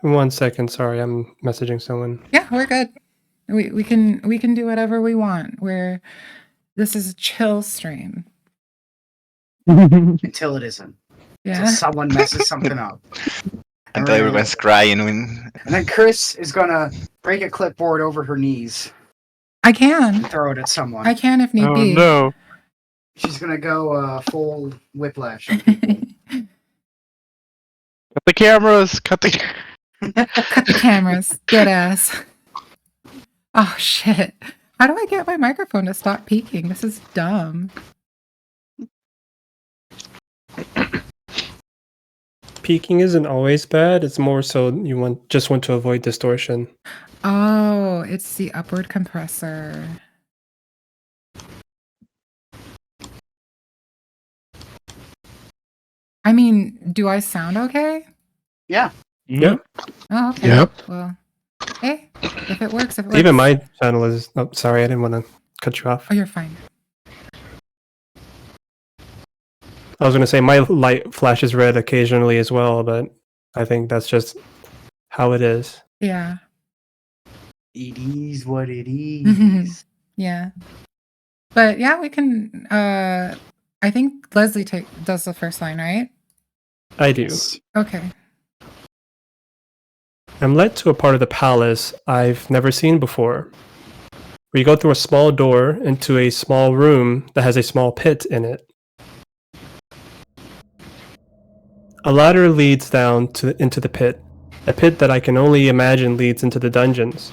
1 second. Sorry, I'm messaging someone. Yeah, we're good. We can do whatever we want. This is a chill stream. Until it isn't. Yeah. Until someone messes something up. Until everyone's crying. And then Chris is gonna break a clipboard over her knees. I can. And throw it at someone. I can if need be. Oh no. She's gonna go full whiplash. Cut the cameras. Cut the cameras. Dead ass. Oh shit. How do I get my microphone to stop peaking? This is dumb. Peaking isn't always bad. It's more so you just want to avoid distortion. Oh, it's the upward compressor. I mean, do I sound okay? Yeah. Yep. Oh, okay. Yep. Well, hey, if it works, Even my channel is... Oh, sorry, I didn't want to cut you off. Oh, you're fine. I was going to say my light flashes red occasionally as well, but I think that's just how it is. Yeah. It is what it is. Yeah. But yeah, we can... I think Leslie does the first line, right? I do. Okay. I'm led to a part of the palace I've never seen before. We go through a small door into a small room that has a small pit in it. A ladder leads down into the pit, a pit that I can only imagine leads into the dungeons.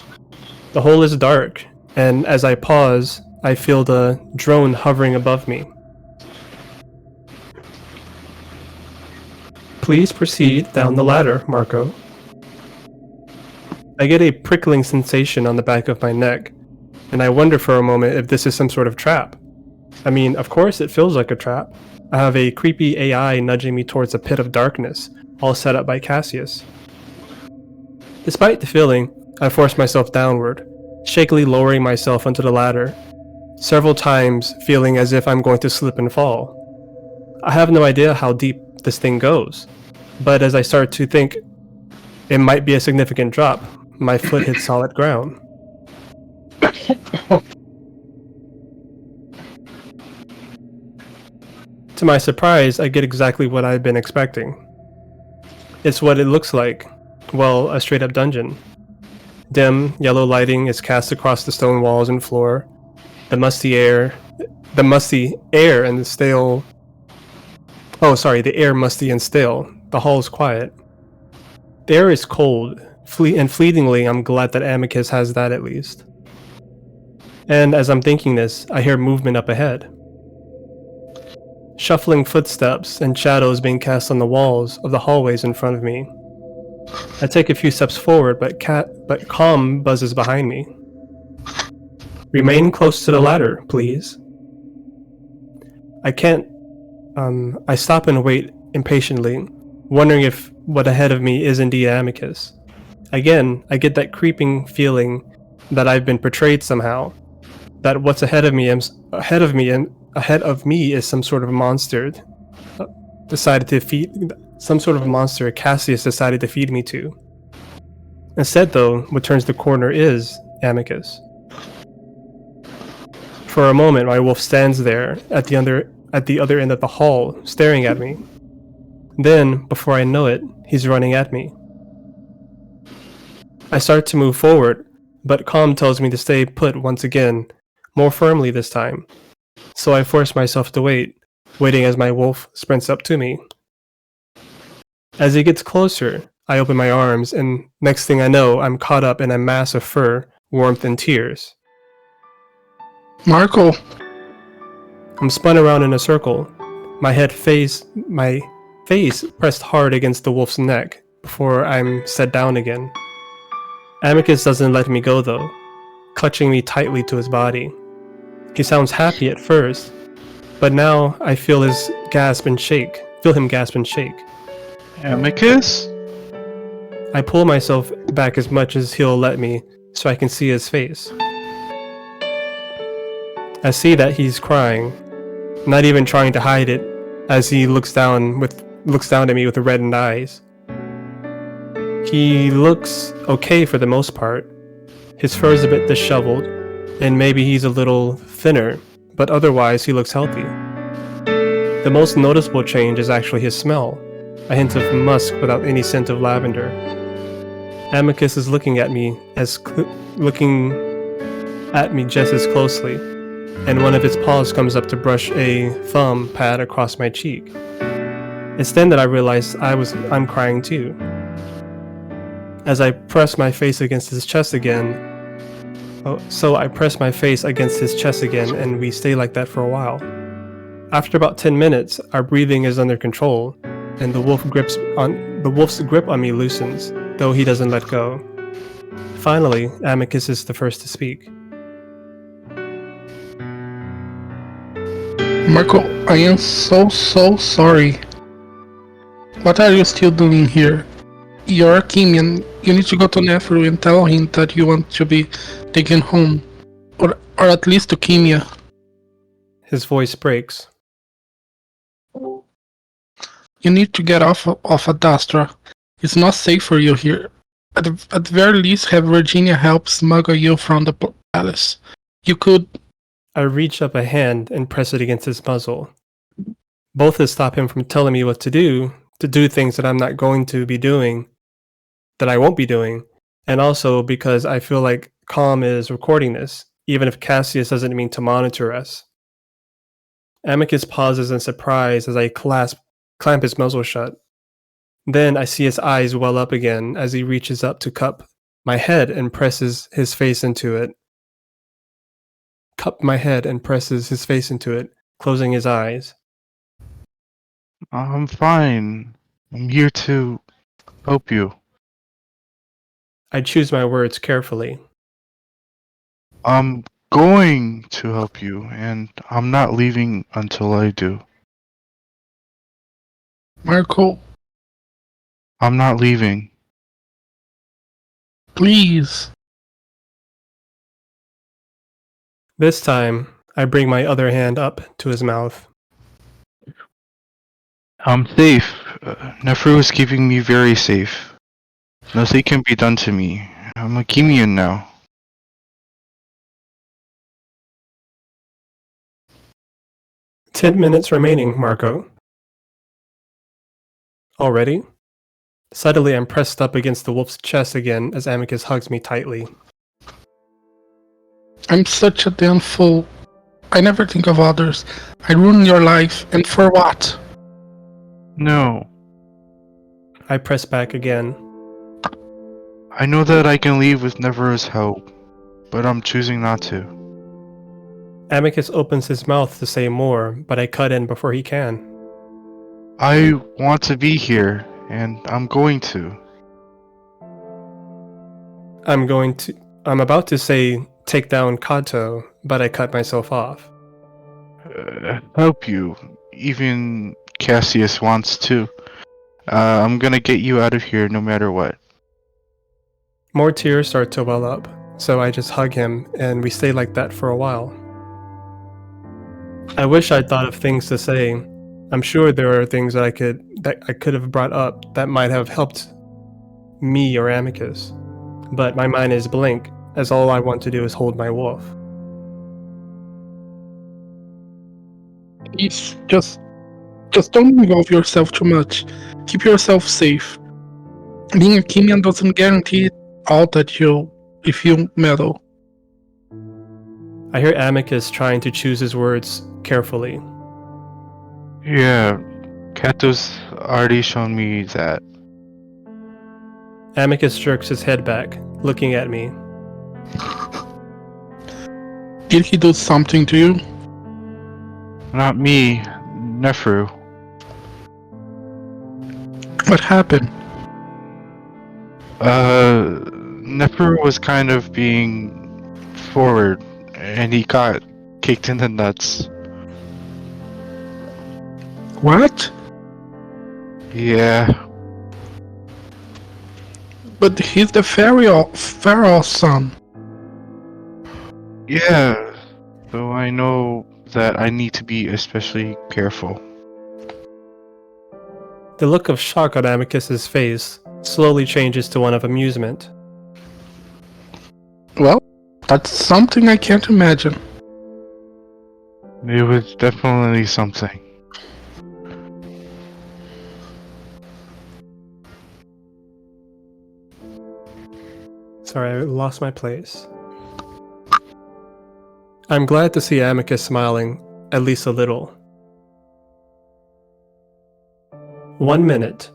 The hole is dark, and as I pause, I feel the drone hovering above me. Please proceed down the ladder, Marco. I get a prickling sensation on the back of my neck, and I wonder for a moment if this is some sort of trap. I mean, of course it feels like a trap. I have a creepy AI nudging me towards a pit of darkness, all set up by Cassius. Despite the feeling, I force myself downward, shakily lowering myself onto the ladder, several times feeling as if I'm going to slip and fall. I have no idea how deep this thing goes, but as I start to think it might be a significant drop, my foot hits solid ground. To my surprise, I get exactly what I've been expecting. It's what it looks like. Well, a straight-up dungeon. Dim, yellow lighting is cast across the stone walls and floor. The musty air and the stale... Oh, sorry, the air musty and stale. The hall is quiet. The air is cold, and fleetingly I'm glad that Amicus has that at least. And as I'm thinking this, I hear movement up ahead. Shuffling footsteps and shadows being cast on the walls of the hallways in front of me. I take a few steps forward, but calm buzzes behind me. Remain close to the ladder, please. I stop and wait impatiently, wondering if what ahead of me is indeed Amicus. Again, I get that creeping feeling that I've been betrayed somehow, that what's ahead of me is some sort of monster Cassius decided to feed me to. Instead though, what turns the corner is Amicus. For a moment, my wolf stands there at the other end of the hall, staring at me. Then, before I know it, he's running at me. I start to move forward, but calm tells me to stay put once again, more firmly this time. So I force myself to waiting as my wolf sprints up to me. As he gets closer, I open my arms, and next thing I know, I'm caught up in a mass of fur, warmth, and tears. Marco. I'm spun around in a circle, my face pressed hard against the wolf's neck before I'm set down again. Amicus doesn't let me go though, clutching me tightly to his body. He sounds happy at first, but now I feel him gasp and shake. Amicus? I pull myself back as much as he'll let me so I can see his face. I see that he's crying, not even trying to hide it, as he looks down at me with reddened eyes. He looks okay for the most part. His fur is a bit disheveled, and maybe he's a little thinner, but otherwise he looks healthy. The most noticeable change is actually his smell, a hint of musk without any scent of lavender. Amicus is looking at me just as closely, and one of his paws comes up to brush a thumb pad across my cheek. It's then that I realize I'm crying too. As I press my face against his chest again, I press my face against his chest again, and we stay like that for a while. After about 10 minutes, our breathing is under control, and the wolf's grip on me loosens, though he doesn't let go. Finally, Amicus is the first to speak. Marco, I am so sorry. What are you still doing here? You're a Kimian. You need to go to Neferu and tell him that you want to be taken home. Or at least to Kimia. His voice breaks. You need to get off Adastra. It's not safe for you here. At the very least, have Virginia help smuggle you from the palace. You could... I reach up a hand and press it against his muzzle. Both to stop him from telling me what to do things that I'm not going to be doing, that I won't be doing, and also because I feel like Calm is recording this, even if Cassius doesn't mean to monitor us. Amicus pauses in surprise as I clamp his muzzle shut. Then I see his eyes well up again as he reaches up to cup my head and presses his face into it. Closing his eyes. I'm fine. I'm here to help you. I choose my words carefully. I'm going to help you, and I'm not leaving until I do. Marco, I'm not leaving. please. This time, I bring my other hand up to his mouth. I'm safe. Neferu is keeping me very safe. Nothing can be done to me. I'm a Kimian now. "10 minutes remaining, Marco." Already? Suddenly, I'm pressed up against the wolf's chest again as Amicus hugs me tightly. I'm such a damn fool. I never think of others. I ruin your life, and for what? No. I press back again. I know that I can leave with Neferu's help, but I'm choosing not to. Amicus opens his mouth to say more, but I cut in before he can. I want to be here, and I'm going to. I'm about to say take down Kato, but I cut myself off. Help you. Even Cassius wants to. I'm gonna get you out of here no matter what. More tears start to well up, so I just hug him, and we stay like that for a while. I wish I'd thought of things to say. I'm sure there are things that I could have brought up that might have helped me or Amicus, but my mind is blank, as all I want to do is hold my wolf. Please, just don't involve yourself too much. Keep yourself safe. Being a Kimian doesn't guarantee all that if you meddle. I hear Amicus trying to choose his words carefully. Yeah, Kato's already shown me that. Amicus jerks his head back, looking at me. Did he do something to you? Not me, Neferu. What happened? Neferu was kind of being forward, and he got kicked in the nuts. What? Yeah, But he's the pharaoh's son. yeah. So I know that I need to be especially careful. The look of shock on Amicus's face slowly changes to one of amusement. Well, that's something I can't imagine. It was definitely something. Sorry, I lost my place. I'm glad to see Amicus smiling, at least a little. 1 minute.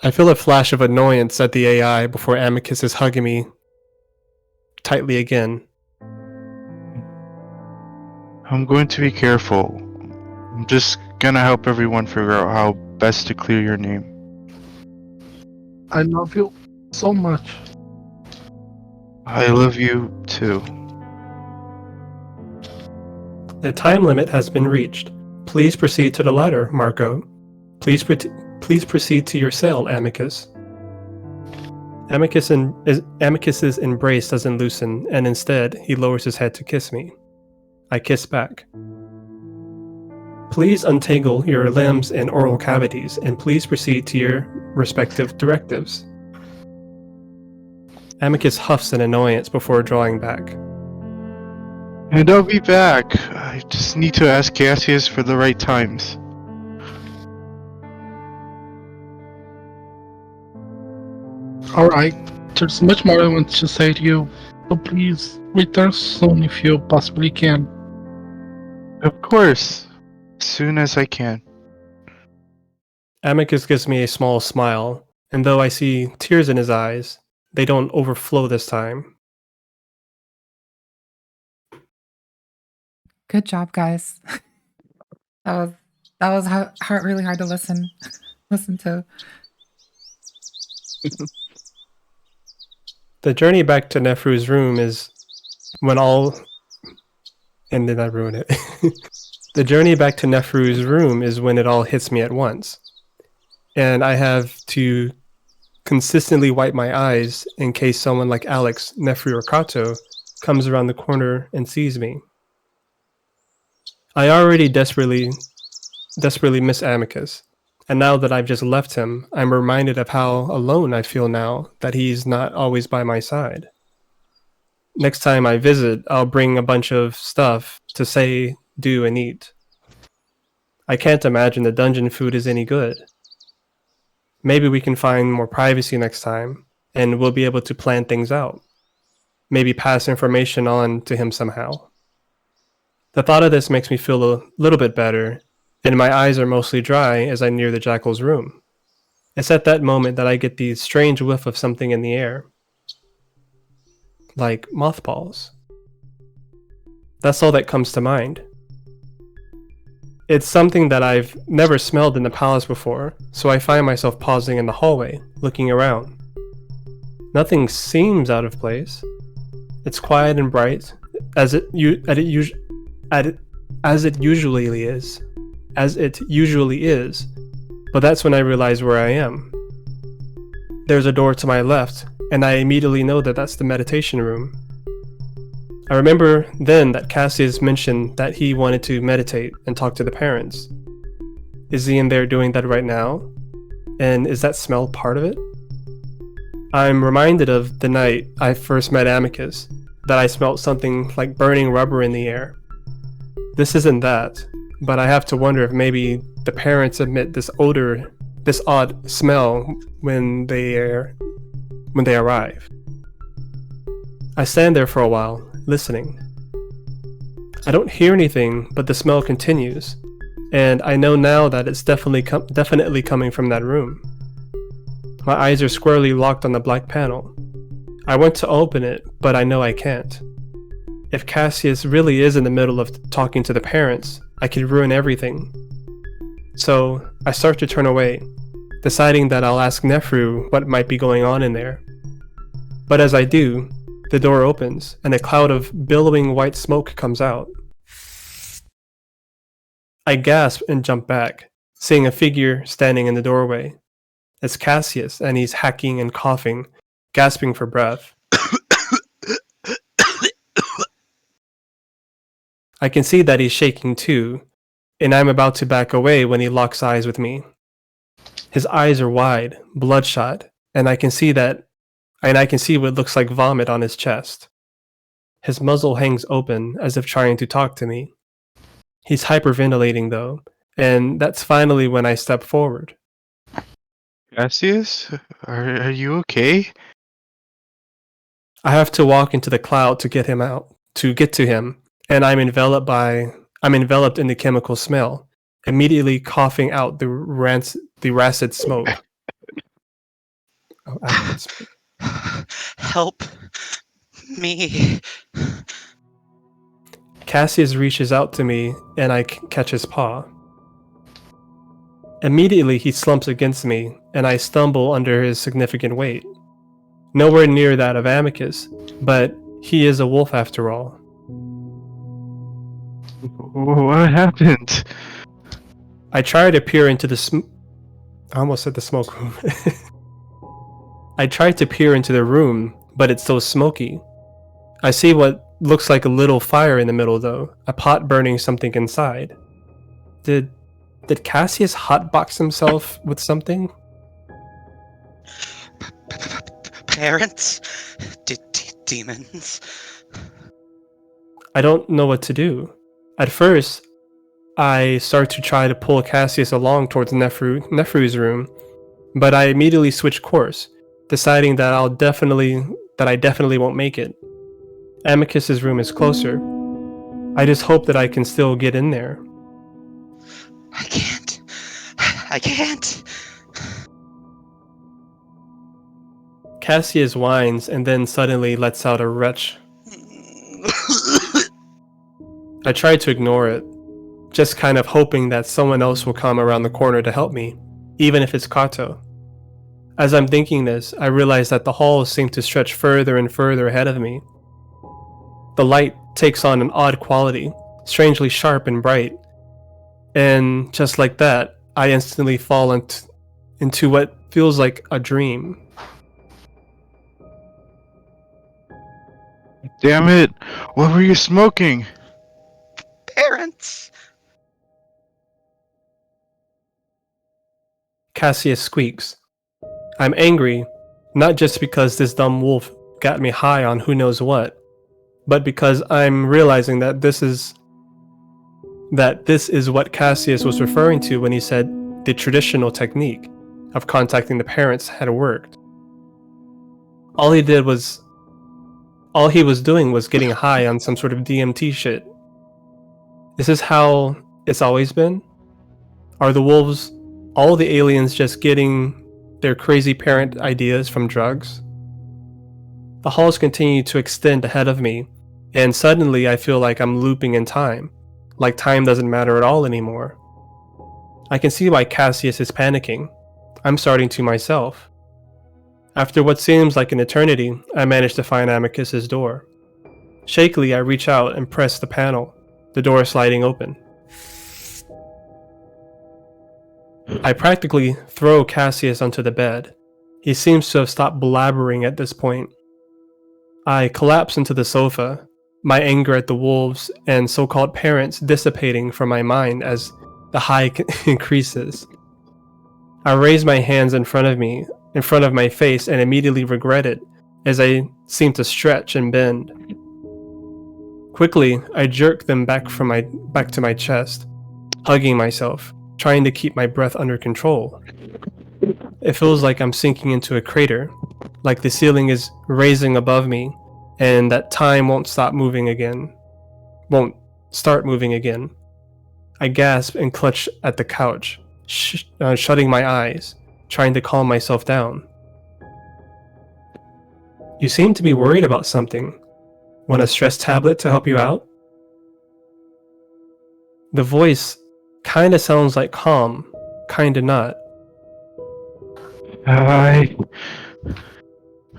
I feel a flash of annoyance at the AI before Amicus is hugging me tightly again. I'm going to be careful. I'm just gonna help everyone figure out how best to clear your name. I love you so much. I love you too. The time limit has been reached. Please proceed to the ladder, Marco. Please proceed to your cell, Amicus. Amicus's embrace doesn't loosen, and instead, he lowers his head to kiss me. I kiss back. Please untangle your limbs and oral cavities, and please proceed to your respective directives. Amicus huffs in annoyance before drawing back. And I'll be back. I just need to ask Cassius for the right times. Alright, there's much more I want to say to you, so please return soon if you possibly can. Of course. As soon as I can. Amicus gives me a small smile, and though I see tears in his eyes, they don't overflow this time. Good job, guys. that was really hard to listen to. The journey back to Neferu's room is when all... And did I ruin it? The journey back to Neferu's room is when it all hits me at once. And I have to consistently wipe my eyes in case someone like Alex, Neferu, or Kato comes around the corner and sees me. I already desperately miss Amicus, and now that I've just left him, I'm reminded of how alone I feel now that he's not always by my side. Next time I visit, I'll bring a bunch of stuff to say, do, and eat. I can't imagine the dungeon food is any good. Maybe we can find more privacy next time, and we'll be able to plan things out. Maybe pass information on to him somehow. The thought of this makes me feel a little bit better, and my eyes are mostly dry as I near the jackal's room. It's at that moment that I get the strange whiff of something in the air. Like mothballs. That's all that comes to mind. It's something that I've never smelled in the palace before, so I find myself pausing in the hallway, looking around. Nothing seems out of place. It's quiet and bright, as it usually is, but that's when I realize where I am. There's a door to my left, and I immediately know that that's the meditation room. I remember then that Cassius mentioned that he wanted to meditate and talk to the parents. Is he in there doing that right now? And is that smell part of it? I'm reminded of the night I first met Amicus, that I smelt something like burning rubber in the air. This isn't that, but I have to wonder if maybe the parents emit this odor, this odd smell when they arrive. I stand there for a while, listening. I don't hear anything, but the smell continues, and I know now that it's definitely coming from that room. My eyes are squarely locked on the black panel. I want to open it, but I know I can't. If Cassius really is in the middle of talking to the parents, I could ruin everything. So I start to turn away, deciding that I'll ask Neferu what might be going on in there. But as I do, the door opens, and a cloud of billowing white smoke comes out. I gasp and jump back, seeing a figure standing in the doorway. It's Cassius, and he's hacking and coughing, gasping for breath. I can see that he's shaking too, and I'm about to back away when he locks eyes with me. His eyes are wide, bloodshot, and I can see what looks like vomit on his chest. His muzzle hangs open as if trying to talk to me. He's hyperventilating though, and that's finally when I step forward. Cassius, are you okay? I have to walk into the cloud to get to him, and I'm enveloped in the chemical smell, immediately coughing out the rancid smoke. Oh, acrid smoke. Help me. Cassius reaches out to me, and I catch his paw. Immediately, he slumps against me, and I stumble under his significant weight. Nowhere near that of Amicus, but he is a wolf after all. What happened? I try to peer into the I almost said the smoke room. I try to peer into the room, but it's so smoky. I see what looks like a little fire in the middle though, a pot burning something inside. Did Cassius hotbox himself with something? Parents? Demons? I don't know what to do. At first, I start to try to pull Cassius along towards Neferu's room, but I immediately switch course, deciding that I definitely won't make it. Amicus's room is closer. I just hope that I can still get in there. I can't. Cassius whines and then suddenly lets out a retch. I try to ignore it, just kind of hoping that someone else will come around the corner to help me, even if it's Kato. As I'm thinking this, I realize that the halls seem to stretch further and further ahead of me. The light takes on an odd quality, strangely sharp and bright. And just like that, I instantly fall into what feels like a dream. Damn it! What were you smoking? Parents? Cassius squeaks. I'm angry, not just because this dumb wolf got me high on who knows what, but because I'm realizing that this is what Cassius was referring to when he said the traditional technique of contacting the parents had worked. All he was doing was getting high on some sort of DMT shit. Is this how it's always been? Are the wolves, all the aliens, just getting their crazy parent ideas from drugs? The halls continue to extend ahead of me, and suddenly I feel like I'm looping in time, like time doesn't matter at all anymore. I can see why Cassius is panicking. I'm starting to myself. After what seems like an eternity, I manage to find Amicus's door. Shakily, I reach out and press the panel, the door sliding open. I practically throw Cassius onto the bed. He seems to have stopped blabbering at this point. I collapse into the sofa, my anger at the wolves and so-called parents dissipating from my mind as the high increases. I raise my hands in front of my face, and immediately regret it as I seem to stretch and bend. Quickly, I jerk them back to my chest, hugging myself, trying to keep my breath under control. It feels like I'm sinking into a crater, like the ceiling is raising above me, and that time won't start moving again. I gasp and clutch at the couch, shutting my eyes, trying to calm myself down. You seem to be worried about something. Want a stress tablet to help you out? The voice kinda sounds like calm, kinda not.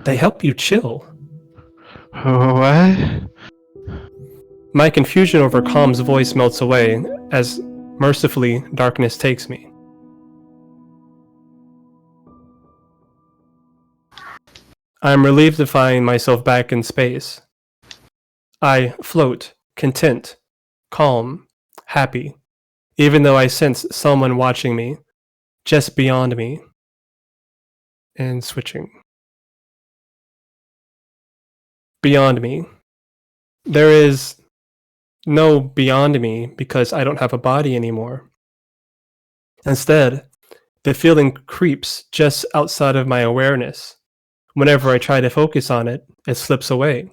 They help you chill. What? My confusion over Calm's voice melts away as mercifully darkness takes me. I am relieved to find myself back in space. I float, content, calm, happy, even though I sense someone watching me, just beyond me. and switching. Beyond me. There is no beyond me because I don't have a body anymore. Instead, the feeling creeps just outside of my awareness. Whenever I try to focus on it, it slips away.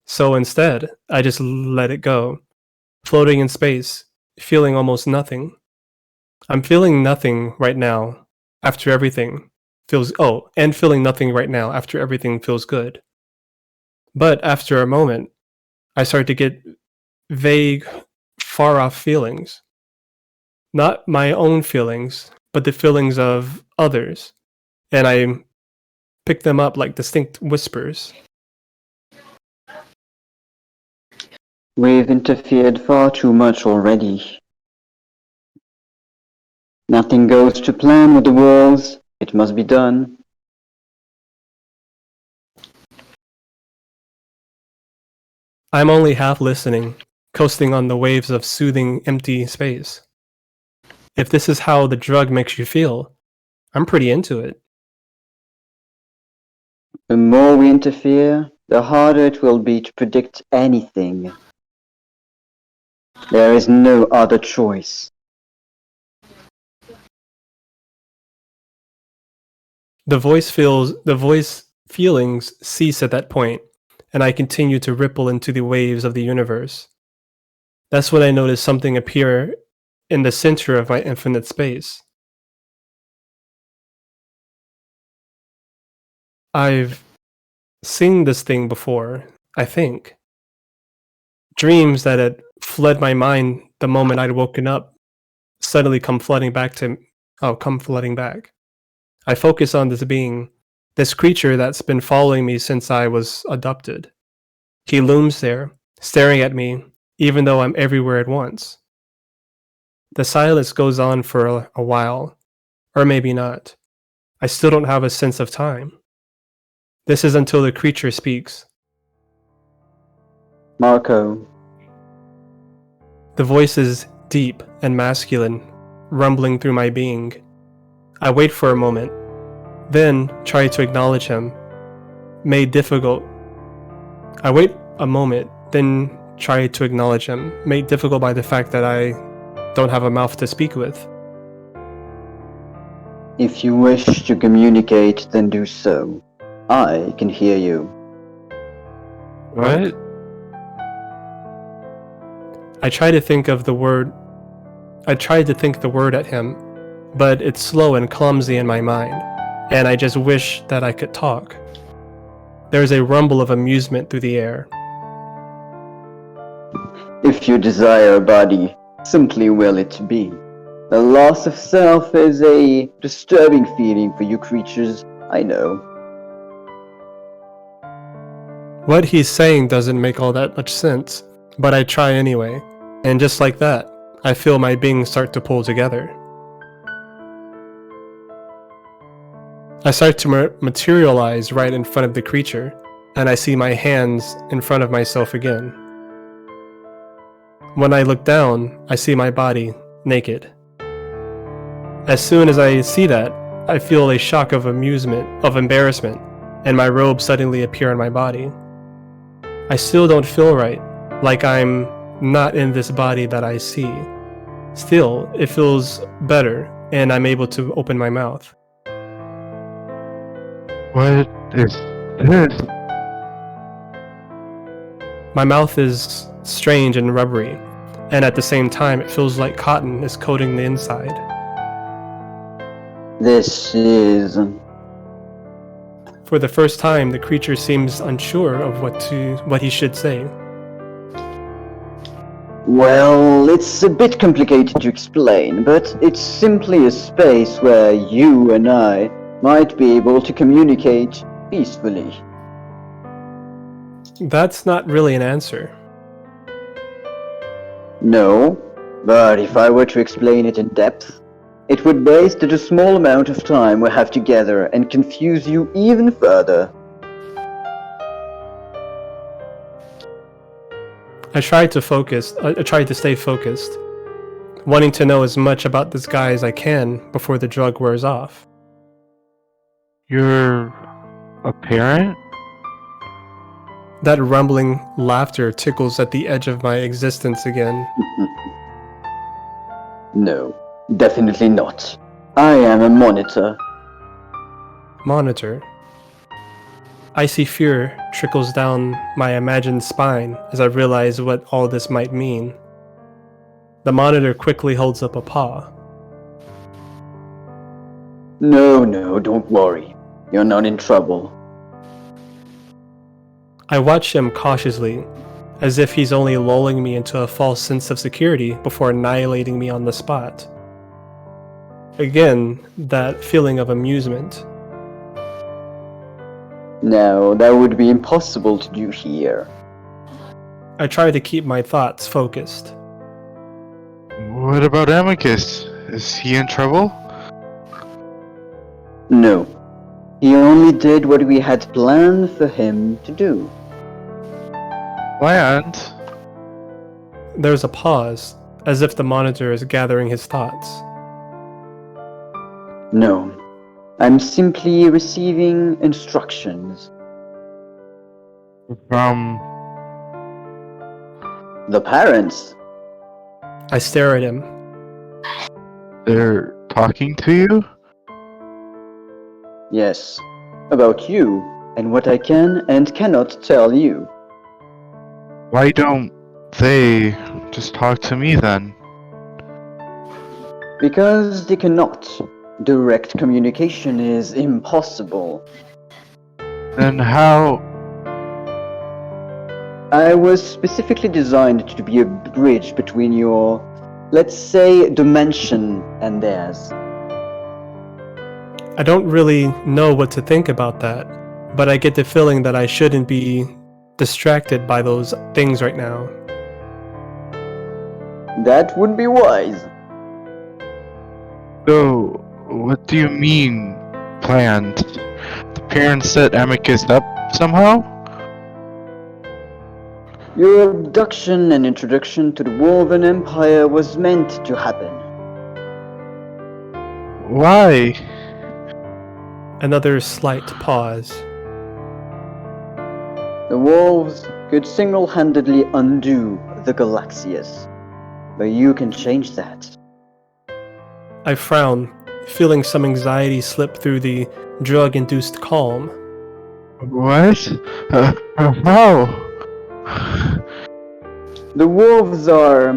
So instead, I just let it go, floating in space, feeling almost nothing. I'm feeling nothing right now after everything feeling nothing right now after everything feels good. But after a moment, I start to get vague, far off feelings. Not my own feelings, but the feelings of others. And I pick them up like distinct whispers. We've interfered far too much already. Nothing goes to plan with the walls. It must be done. I'm only half listening, coasting on the waves of soothing, empty space. If this is how the drug makes you feel, I'm pretty into it. The more we interfere, the harder it will be to predict anything. There is no other choice. The voice feelings cease at that point, and I continue to ripple into the waves of the universe. That's when I notice something appear in the center of my infinite space. I've seen this thing before, I think. Dreams that had fled my mind the moment I'd woken up suddenly come flooding back. I focus on this being, this creature that's been following me since I was adopted. He looms there, staring at me, even though I'm everywhere at once. The silence goes on for a while, or maybe not. I still don't have a sense of time. This is until the creature speaks. Marco. The voice is deep and masculine, rumbling through my being. I wait for a moment, then try to acknowledge him. Made difficult. I wait a moment, then try to acknowledge him, made difficult by the fact that I don't have a mouth to speak with. If you wish to communicate, then do so. I can hear you. What? I tried to think the word at him, but it's slow and clumsy in my mind, and I just wish that I could talk. There's a rumble of amusement through the air. If you desire a body, simply will it be. The loss of self is a disturbing feeling for you creatures, I know. What he's saying doesn't make all that much sense, but I try anyway, and just like that, I feel my being start to pull together. I start to materialize right in front of the creature, and I see my hands in front of myself again. When I look down, I see my body naked. As soon as I see that, I feel a shock of embarrassment, and my robe suddenly appear on my body. I still don't feel right, like I'm not in this body that I see. Still, it feels better, and I'm able to open my mouth. What is this? My mouth is strange and rubbery, and at the same time it feels like cotton is coating the inside. This is... For the first time, the creature seems unsure of what he should say. Well, it's a bit complicated to explain, but it's simply a space where you and I might be able to communicate peacefully. That's not really an answer. No, but if I were to explain it in depth, it would waste the small amount of time we have together and confuse you even further. I tried to stay focused, wanting to know as much about this guy as I can before the drug wears off. You're a parent? That rumbling laughter tickles at the edge of my existence again. No, definitely not. I am a monitor. Monitor. Icy fear trickles down my imagined spine as I realize what all this might mean. The monitor quickly holds up a paw. No, don't worry. You're not in trouble. I watch him cautiously, as if he's only lulling me into a false sense of security before annihilating me on the spot. Again, that feeling of amusement. No, that would be impossible to do here. I try to keep my thoughts focused. What about Amicus? Is he in trouble? No. He only did what we had planned for him to do. Planned? There's a pause, as if the monitor is gathering his thoughts. No. I'm simply receiving instructions. From... The parents? I stare at him. They're talking to you? Yes. About you, and what I can and cannot tell you. Why don't they just talk to me then? Because they cannot. Direct communication is impossible. Then how... I was specifically designed to be a bridge between your, let's say, dimension and theirs. I don't really know what to think about that, but I get the feeling that I shouldn't be distracted by those things right now. That would be wise. So, what do you mean, planned? The parents set Amicus up somehow? Your abduction and introduction to the Wolven Empire was meant to happen. Why? Another slight pause. The wolves could single-handedly undo the Alexios, but you can change that. I frown, feeling some anxiety slip through the drug-induced calm. What? How? The wolves are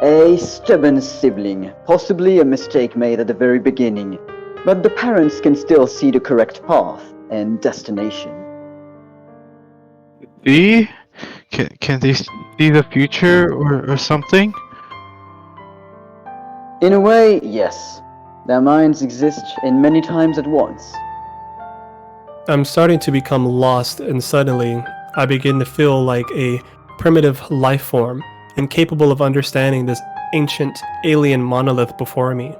a stubborn sibling, possibly a mistake made at the very beginning, but the parents can still see the correct path and destination. See? Can they see the future or something? In a way, yes. Their minds exist in many times at once. I'm starting to become lost, and suddenly I begin to feel like a primitive life form, incapable of understanding this ancient alien monolith before me.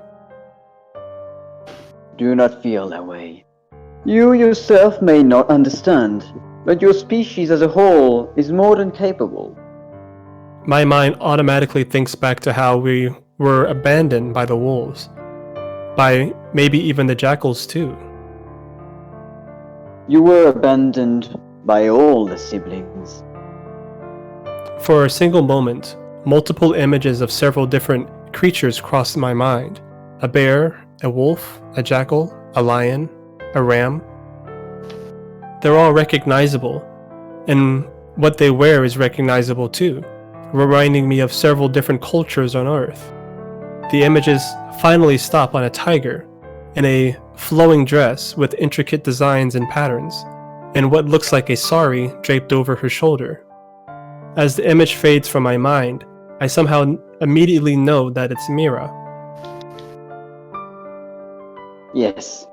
Do not feel that way. You yourself may not understand, but your species as a whole is more than capable. My mind automatically thinks back to how we were abandoned by the wolves. By maybe even the jackals too. You were abandoned by all the siblings. For a single moment, multiple images of several different creatures crossed my mind. A bear, a wolf, a jackal, a lion, a ram. They're all recognizable, and what they wear is recognizable too, reminding me of several different cultures on Earth. The images finally stop on a tiger, in a flowing dress with intricate designs and patterns, and what looks like a sari draped over her shoulder. As the image fades from my mind, I somehow immediately know that it's Mira. Yes.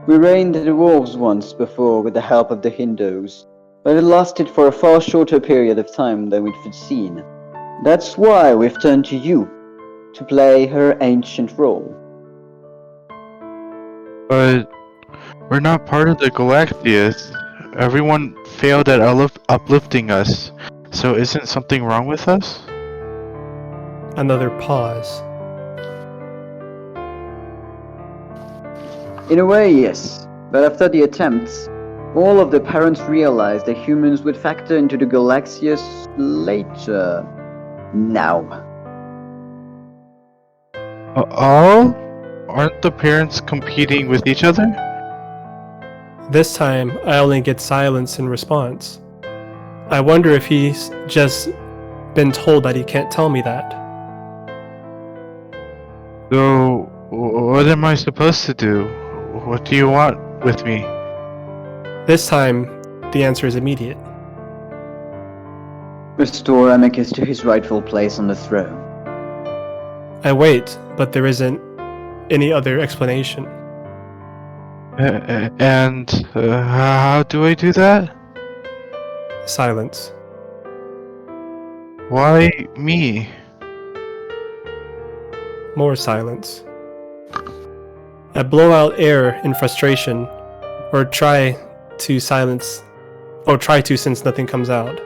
We reigned the wolves once before with the help of the Hindus, but it lasted for a far shorter period of time than we'd foreseen. That's why we've turned to you, to play her ancient role. But we're not part of the Alexios. Everyone failed at uplifting us. So isn't something wrong with us? Another pause. In a way, yes. But after the attempts, all of the parents realized that humans would factor into the Alexios later. Now. All? Aren't the parents competing with each other? This time, I only get silence in response. I wonder if he's just been told that he can't tell me that. So, what am I supposed to do? What do you want with me? This time, the answer is immediate. Restore Amicus to his rightful place on the throne. I wait, but there isn't any other explanation. And how do I do that? Silence. Why me? More silence. I blow out air in frustration, or try to since nothing comes out.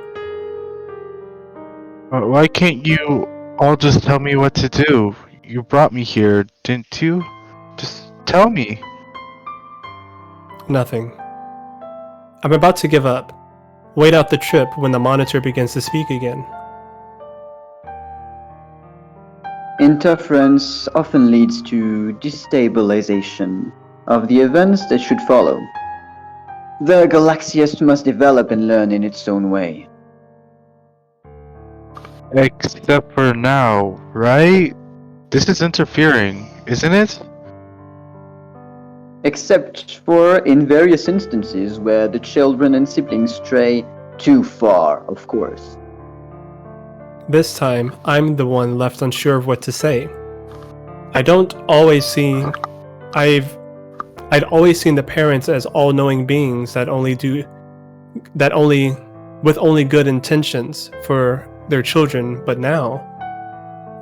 Why can't you all just tell me what to do? You brought me here, didn't you? Just tell me. Nothing. I'm about to give up. Wait out the trip when the monitor begins to speak again. Interference often leads to destabilization of the events that should follow. The Alexios must develop and learn in its own way. Except for now, right? This is interfering, isn't it? Except for in various instances where the children and siblings stray too far, of course. This time, I'm the one left unsure of what to say. I'd always seen the parents as all-knowing beings that with only good intentions for their children, but now,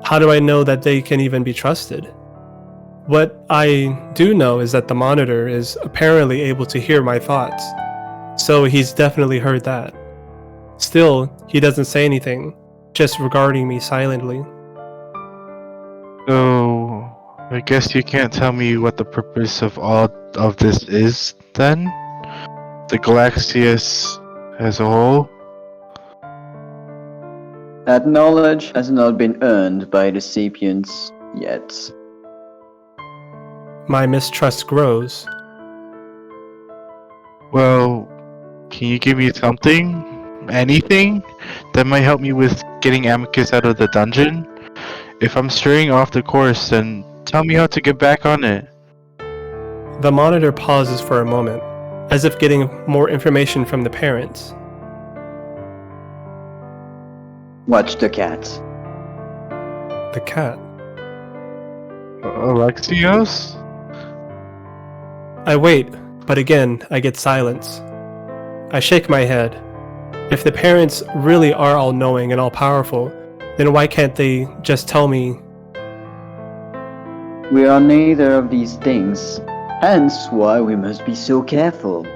how do I know that they can even be trusted? What I do know is that the monitor is apparently able to hear my thoughts, so he's definitely heard that. Still, he doesn't say anything, just regarding me silently. So, I guess you can't tell me what the purpose of all of this is, then? The Alexios as a whole? That knowledge has not been earned by the sapiens yet. My mistrust grows. Well, can you give me something? Anything? That might help me with getting Amicus out of the dungeon? If I'm straying off the course, then tell me how to get back on it. The monitor pauses for a moment, as if getting more information from the parents. Watch the cat. The cat. Alexios? I wait, but again, I get silence. I shake my head. If the parents really are all-knowing and all-powerful, then why can't they just tell me? We are neither of these things, hence why we must be so careful.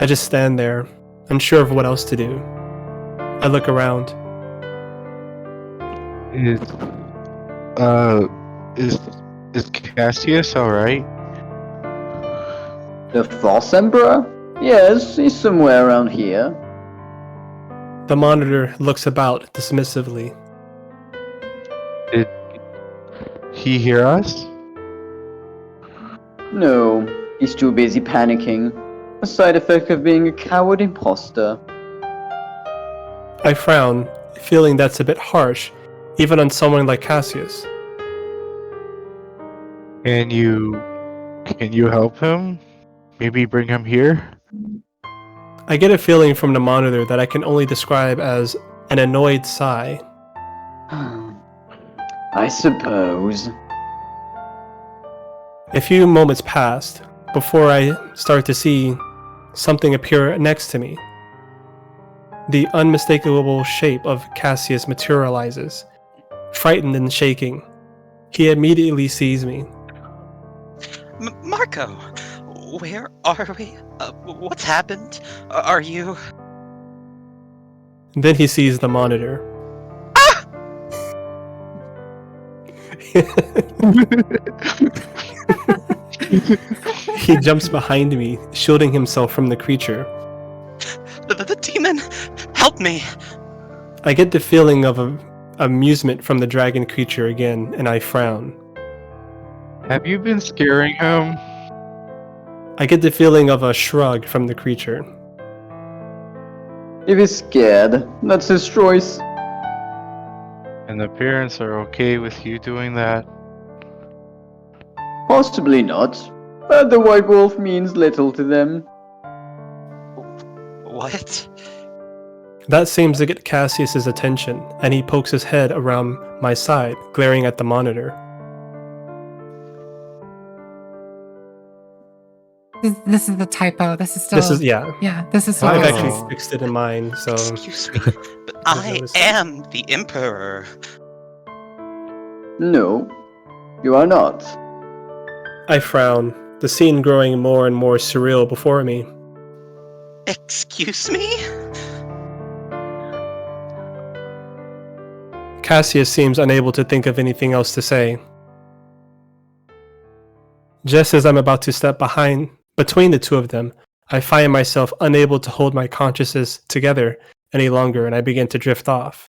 I just stand there, unsure of what else to do. I look around. Is Cassius alright? The false emperor? Yes, he's somewhere around here. The monitor looks about dismissively. Did he hear us? No, he's too busy panicking. A side effect of being a coward imposter. I frown, feeling that's a bit harsh, even on someone like Cassius. Can you help him? Maybe bring him here? I get a feeling from the monitor that I can only describe as an annoyed sigh. I suppose. A few moments passed before I start to see something appear next to me. The unmistakable shape of Cassius materializes, frightened and shaking. He immediately sees me. Marco, where are we? What's happened? Are you... Then he sees the monitor. He jumps behind me, shielding himself from the creature. The demon! Help me! I get the feeling of amusement from the dragon creature again, and I frown. Have you been scaring him? I get the feeling of a shrug from the creature. If he's scared, that's his choice. And the parents are okay with you doing that? Possibly not, but the white wolf means little to them. What? That seems to get Cassius's attention, and he pokes his head around my side, glaring at the monitor. This is the typo. This is still. This is, yeah. Yeah, this is still. I've Oh. actually fixed it in mine, so. Excuse me, but I noticed. am the Emperor. No, you are not. I frown, the scene growing more and more surreal before me. Excuse me? Cassius seems unable to think of anything else to say. Just as I'm about to step between the two of them, I find myself unable to hold my consciousness together any longer, and I begin to drift off.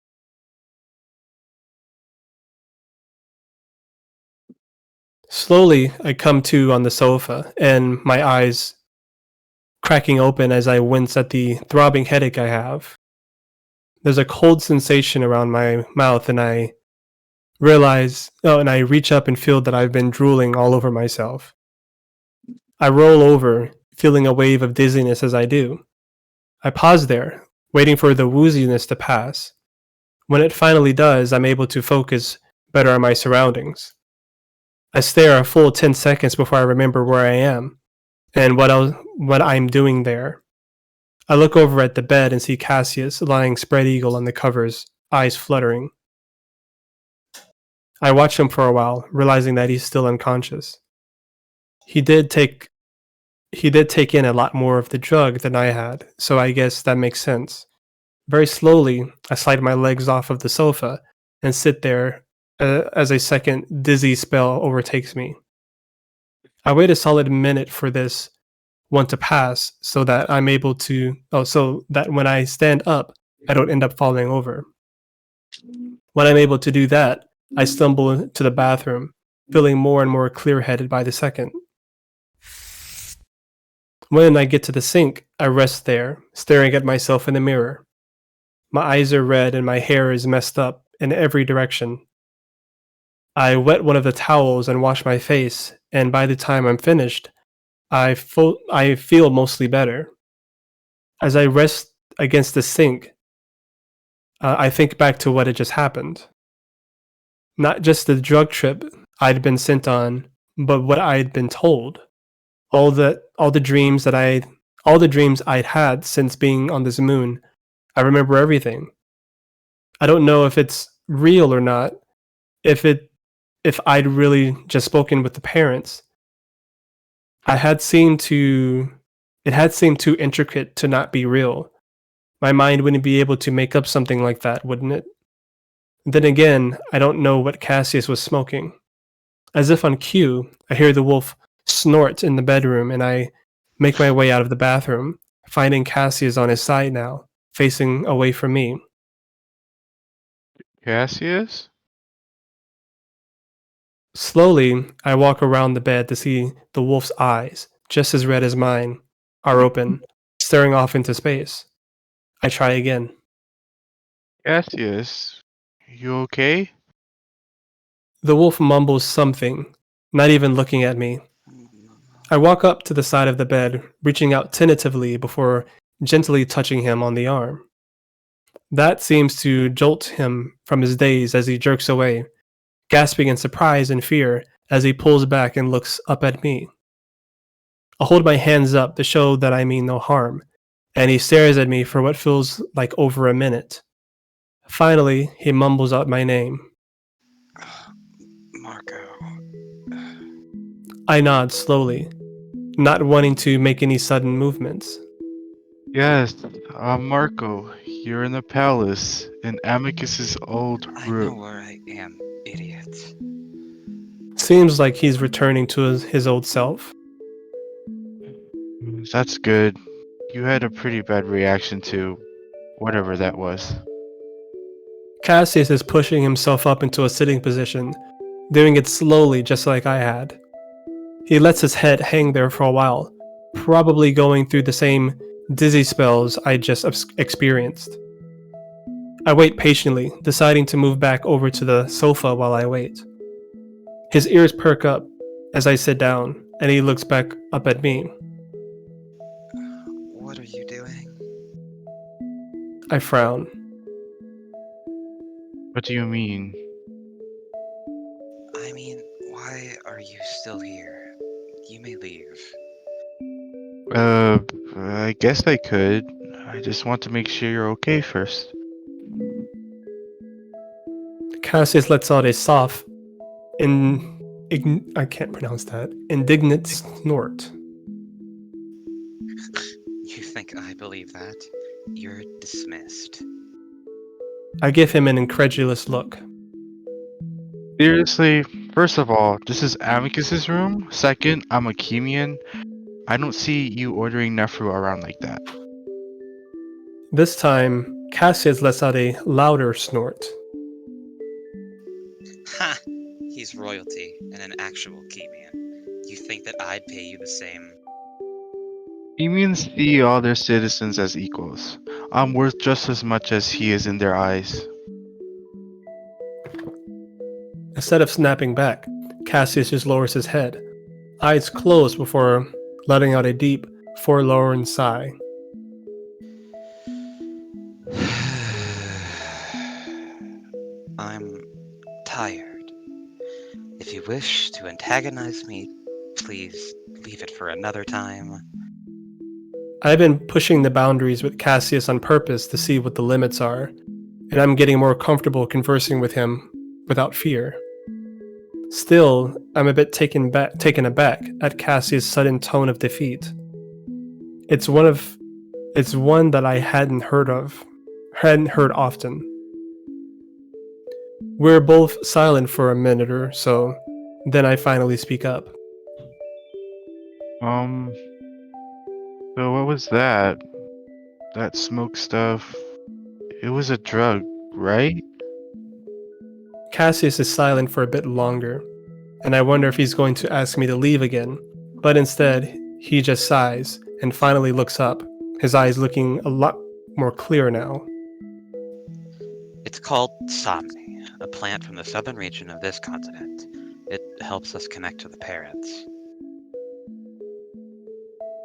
Slowly, I come to on the sofa, and my eyes cracking open as I wince at the throbbing headache I have. There's a cold sensation around my mouth, and I reach up and feel that I've been drooling all over myself. I roll over, feeling a wave of dizziness as I do. I pause there, waiting for the wooziness to pass. When it finally does, I'm able to focus better on my surroundings. I stare a full 10 seconds before I remember where I am and what I'm doing there. I look over at the bed and see Cassius lying spread eagle on the covers, eyes fluttering. I watch him for a while, realizing that he's still unconscious. He did take in a lot more of the drug than I had, so I guess that makes sense. Very slowly, I slide my legs off of the sofa and sit there as a second dizzy spell overtakes me. I wait a solid minute for this one to pass so that when I stand up, I don't end up falling over. When I'm able to do that, I stumble to the bathroom, feeling more and more clear-headed by the second. When I get to the sink, I rest there, staring at myself in the mirror. My eyes are red and my hair is messed up in every direction. I wet one of the towels and wash my face, and by the time I'm finished, I feel mostly better. As I rest against the sink, I think back to what had just happened. Not just the drug trip I'd been sent on, but what I'd been told. All the dreams I'd had since being on this moon. I remember everything. I don't know if it's real or not. If I'd really just spoken with the parents. It had seemed too intricate to not be real. My mind wouldn't be able to make up something like that, wouldn't it? Then again, I don't know what Cassius was smoking. As if on cue, I hear the wolf snort in the bedroom, and I make my way out of the bathroom, finding Cassius on his side now, facing away from me. Cassius? Slowly, I walk around the bed to see the wolf's eyes, just as red as mine, are open, staring off into space. I try again. Cassius? You okay? The wolf mumbles something, not even looking at me. I walk up to the side of the bed, reaching out tentatively before gently touching him on the arm. That seems to jolt him from his daze as he jerks away, gasping in surprise and fear as he pulls back and looks up at me. I hold my hands up to show that I mean no harm, and he stares at me for what feels like over a minute. Finally, he mumbles out my name. Marco. I nod slowly, not wanting to make any sudden movements. Yes, Marco. You're in the palace, in Amicus's old I know room. where I am, idiot. Seems like he's returning to his old self. That's good. You had a pretty bad reaction to whatever that was. Cassius is pushing himself up into a sitting position, doing it slowly just like I had. He lets his head hang there for a while, probably going through the same dizzy spells I just experienced. I wait patiently, deciding to move back over to the sofa while I wait. His ears perk up as I sit down, and he looks back up at me. What are you doing? I frown. What do you mean? I mean, why are you still here? You may leave. I guess I could. I just want to make sure you're okay first. Cassius lets out a soft, I can't pronounce that, indignant snort. You think I believe that? You're dismissed. I give him an incredulous look. Seriously, first of all, this is Amicus's room. Second, I'm a Chemian. I don't see you ordering Neferu around like that. This time, Cassius lets out a louder snort. Ha! He's royalty and an actual Chemian. You think that I'd pay you the same? Chemians see all their citizens as equals. I'm worth just as much as he is in their eyes. Instead of snapping back, Cassius just lowers his head, eyes closed before letting out a deep, forlorn sigh. I'm tired. If you wish to antagonize me, please leave it for another time. I've been pushing the boundaries with Cassius on purpose to see what the limits are, and I'm getting more comfortable conversing with him without fear. Still, I'm a bit taken aback at Cassius' sudden tone of defeat. It's one that I hadn't heard often. We're both silent for a minute or so, then I finally speak up. So what was that? That smoke stuff? It was a drug, right? Cassius is silent for a bit longer, and I wonder if he's going to ask me to leave again, but instead, he just sighs and finally looks up, his eyes looking a lot more clear now. It's called Somni, a plant from the southern region of this continent. It helps us connect to the parrots.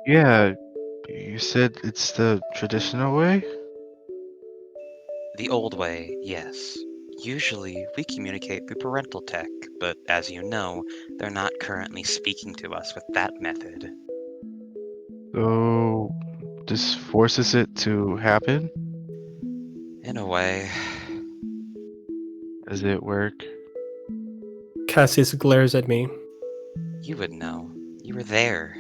Yeah, you said it's the traditional way? The old way, yes. Usually, we communicate through parental tech, but as you know, they're not currently speaking to us with that method. So, this forces it to happen? In a way. Does it work? Cassius glares at me. You would know. You were there.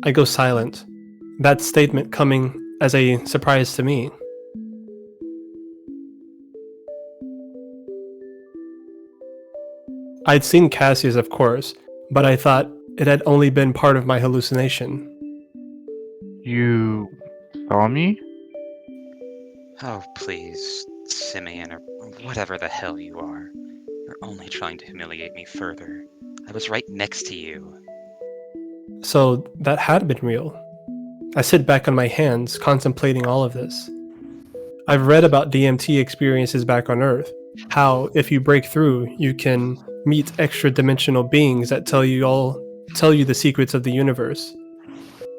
I go silent, that statement coming as a surprise to me. I'd seen Cassius, of course, but I thought it had only been part of my hallucination. You saw me? Oh, please, Simeon, or whatever the hell you are. You're only trying to humiliate me further. I was right next to you. So that had been real. I sit back on my hands, contemplating all of this. I've read about DMT experiences back on Earth, how if you break through, you can meet extra-dimensional beings that tell you the secrets of the universe.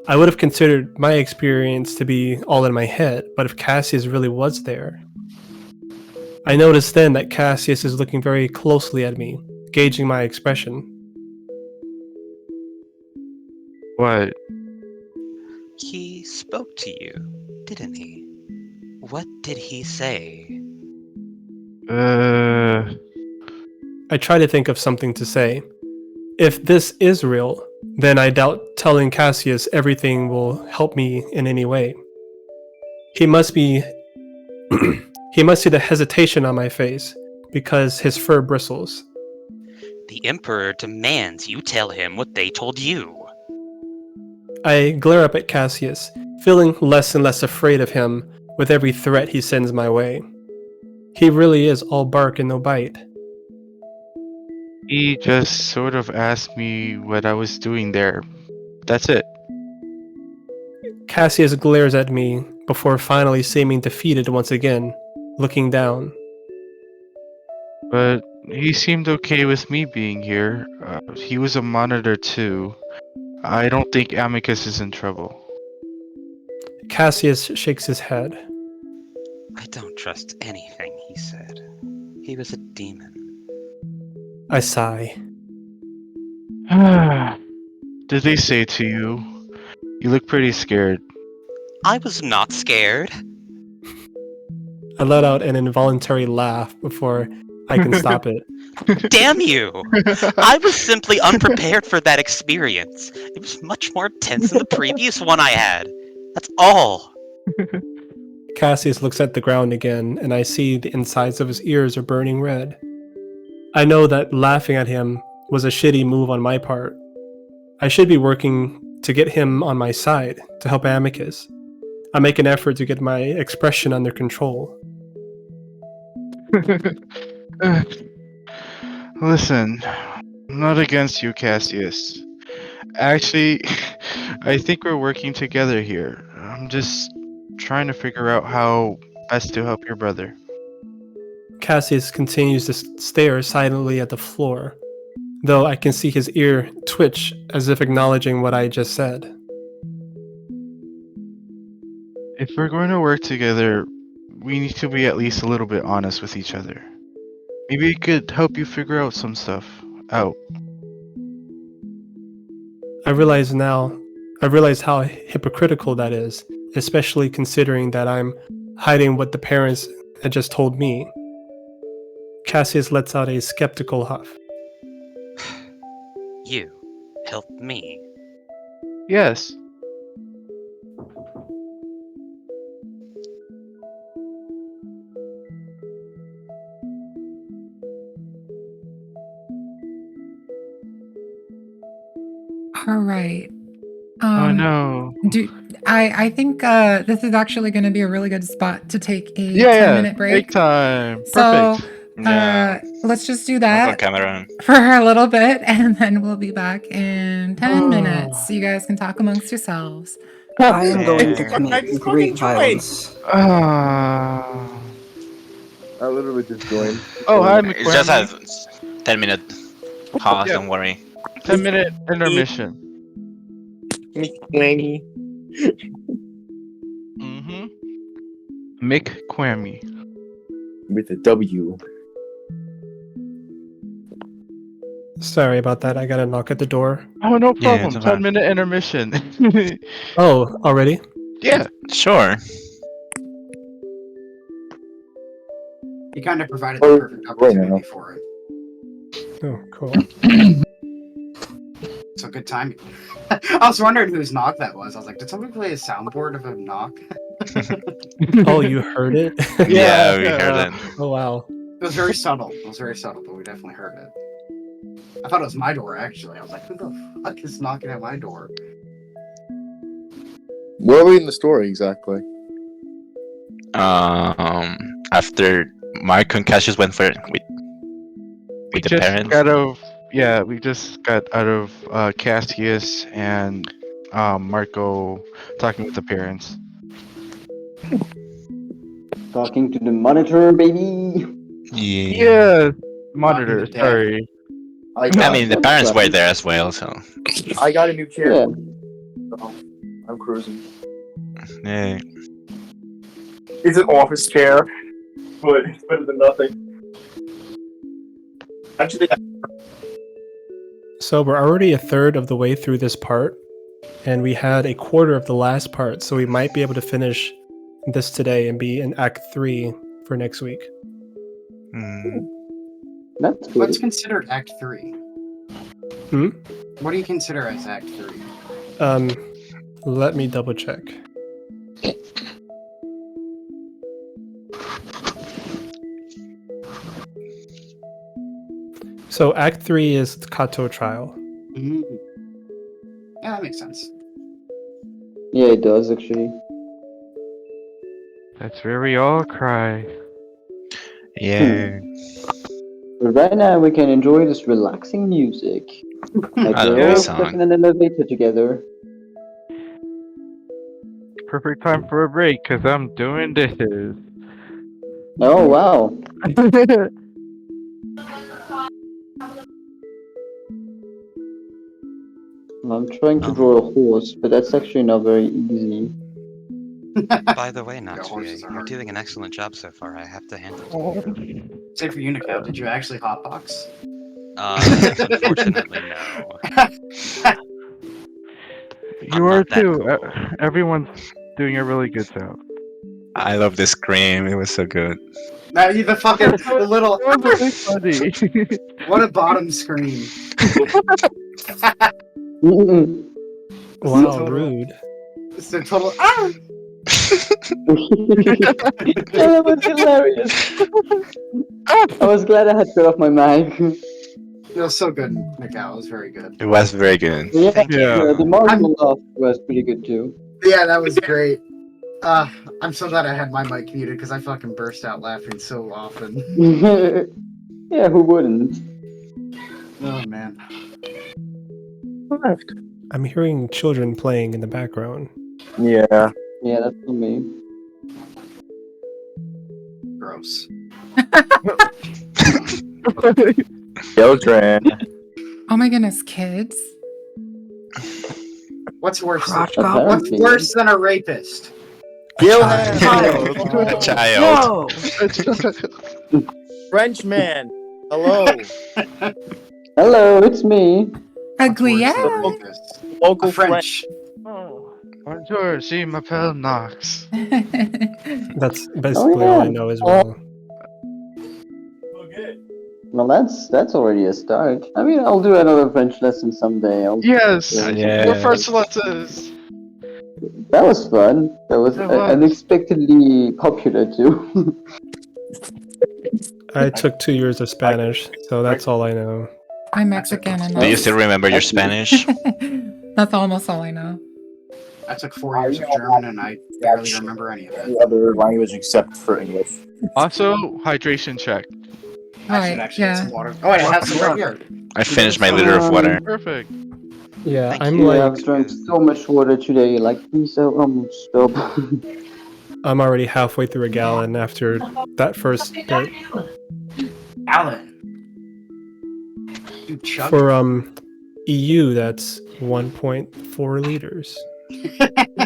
I would have considered my experience to be all in my head, but if Cassius really was there... I noticed then that Cassius is looking very closely at me, gauging my expression. What? He spoke to you, didn't he? What did he say? I try to think of something to say. If this is real, then I doubt telling Cassius everything will help me in any way. He must see the hesitation on my face, because his fur bristles. The Emperor demands you tell him what they told you. I glare up at Cassius, feeling less and less afraid of him with every threat he sends my way. He really is all bark and no bite. He just sort of asked me what I was doing there. That's it. Cassius glares at me before finally seeming defeated once again, looking down. But he seemed okay with me being here. He was a monitor too. I don't think Amicus is in trouble. Cassius shakes his head. I don't trust anything he said. He was a demon. I sigh. Did they say to you? You look pretty scared. I was not scared. I let out an involuntary laugh before I can stop it. Damn you! I was simply unprepared for that experience. It was much more tense than the previous one I had. That's all. Cassius looks at the ground again, and I see the insides of his ears are burning red. I know that laughing at him was a shitty move on my part. I should be working to get him on my side, to help Amicus. I make an effort to get my expression under control. Listen, I'm not against you, Cassius. Actually, I think we're working together here. I'm just trying to figure out how best to help your brother. Cassius continues to stare silently at the floor, though I can see his ear twitch as if acknowledging what I just said. If we're going to work together, we need to be at least a little bit honest with each other. Maybe it could help you figure out some stuff out. I realize how hypocritical that is, especially considering that I'm hiding what the parents had just told me. Cassius lets out a skeptical huff. You helped me. Yes. All right. Oh no. I think this is actually going to be a really good spot to take a 10-minute break. Break time. So Perfect. let's just do On that camera. for a little bit, and then we'll be back in 10 minutes. You guys can talk amongst yourselves. I am going to Yeah. commit great violence. I literally just joined. Oh, hi, It just McQuarrie. has 10-minute pause, Yeah. don't worry. 10-minute intermission. McQuarrie. Mm-hmm. Mick Quammy. With a W. Sorry about that, I got a knock at the door. Oh, no Yeah, problem. it's okay. 10-minute intermission. Oh, already? Yeah. Sure. You kind of provided the perfect opportunity for it. Oh, cool. So good timing. I was wondering whose knock that was. I was like, did somebody play a soundboard of a knock? Oh, you heard it? Yeah, we heard it. Oh, wow. It was very subtle. It was very subtle, but we definitely heard it. I thought it was my door, actually. I was like, who the fuck is knocking at my door? Where are we in the story exactly? After Mark and Cassius went for it with the parents. We just got out of Cassius and Marco talking with the parents. Talking to the monitor, baby. Yeah. Yeah, monitor. Talking to Sorry. I mean, the parents were there as well, so. I got a new chair. Yeah. So I'm cruising. Yeah. It's an office chair, but it's better than nothing. Actually, So we're already a third of the way through this part, and we had a quarter of the last part, so we might be able to finish this today and be in Act 3 for next week. Mm. That's good. What's considered Act 3? Hmm? What do you consider as Act 3? Let me double check. So Act 3 is the Kato trial. Mhm. Yeah, that makes sense. Yeah, it does actually. That's where we all cry. Yeah. But right now we can enjoy this relaxing music. Like I love we're all this stuck song. in an elevator together. Perfect time for a break, cause I'm doing dishes. Oh wow. I'm trying to draw a horse, but that's actually not very easy. By the way, Natsue, horses are you're hard. doing an excellent job so far. I have to hand it to you. Say for Unico, did you actually hotbox? Unfortunately, no. You I'm are not that too. cool. Everyone's doing a really good job. I love the scream. It was so good. Now you the fucking the little That was really funny. what a bottom screen. Wow, Total- rude. It's a total ah! That was hilarious. I was glad I had got off my mic. It was so good, Mikal. It was very good. It was very good. Yeah, Thank you. Yeah. the Marvel laugh was pretty good too. Yeah, that was great. I'm so glad I had my mic muted because I fucking burst out laughing so often. Yeah, who wouldn't? Oh man. I'm hearing children playing in the background. Yeah. Yeah, that's for me. Gross. Children. Oh my goodness, kids. What's worse? What's Apparently. worse than a rapist? Kill child. him. A child. Yo. Frenchman. Hello. Hello, it's me. Ugly, What's worse yeah. than a rapist? Local A French. Bonjour, si m'appelle Knox. That's basically all I know as well. Well, that's already a start. I mean, I'll do another French lesson someday. Yes, Yeah. your first letters. That was fun. That was It was. unexpectedly popular too. I took 2 years of Spanish, so that's all I know. I'm Mexican and Do you still remember your Spanish? that's almost all I know. I took 4 years of German and I barely remember any of it. Other language except for English. Also, hydration check. I should Right, actually get yeah. some water. Oh wait, I have some right here. I finished my liter of water. Perfect. Yeah, Thank I'm you. Yeah, like I've drunk so much water today. Like, please, stop. I'm already halfway through a gallon after that first bit. Alan. You chug. For EU, that's 1.4 liters.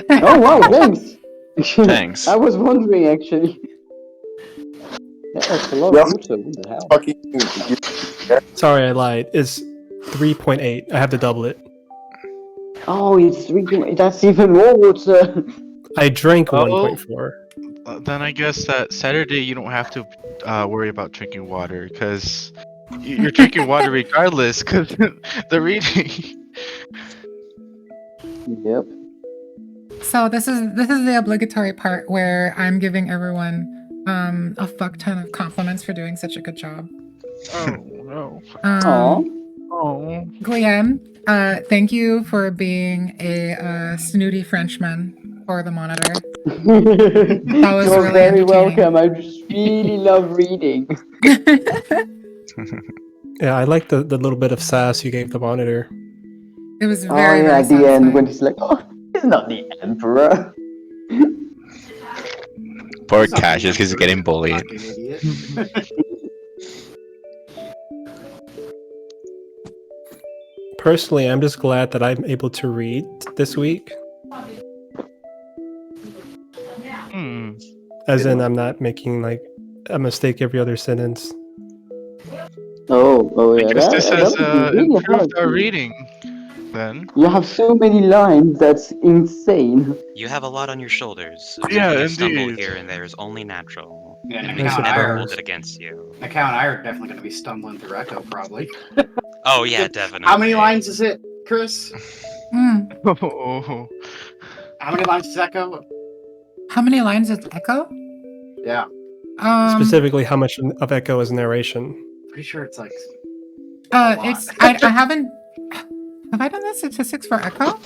Oh wow, thanks. Thanks. I was wondering actually. Yeah, that's a lot Yeah. of water. What the hell? Fucking Sorry, I lied. It's 3.8. I have to double it. Oh, it's drinking. That's even more water. I drank Oh. 1.4. Then I guess that Saturday you don't have to worry about drinking water because you're drinking water regardless because the reading. Yep. So this is the obligatory part where I'm giving everyone a fuck ton of compliments for doing such a good job. Oh no. Aw. Oh. Guillaume, thank you for being a snooty Frenchman for the monitor. was You're really very entertaining. welcome. I just really love reading. Yeah, I like the little bit of sass you gave the monitor. It was Oh very, yeah, very at the end satisfying. when he's like, "Oh, he's not the emperor." Poor Stop Cassius, being he's rude, getting bullied. fucking idiot. Personally, I'm just glad that I'm able to read this week. As in, I'm not making like a mistake every other sentence. Oh yeah. Because this that has would be really hard. improved our reading. Then. You have so many lines. That's insane. You have a lot on your shoulders. Yeah, Making a stumble indeed. here and there is only natural. Yeah, And and we I can never suppose. hold it against you. Mikal and I are definitely going to be stumbling through Echo, probably. Oh yeah, definitely. How many lines is it, Chris? Mm. Oh. How many lines is Echo? How many lines is Echo? Yeah, Specifically, how much of Echo is narration? pretty sure it's like It's I haven't. Have I done the statistics for Echo?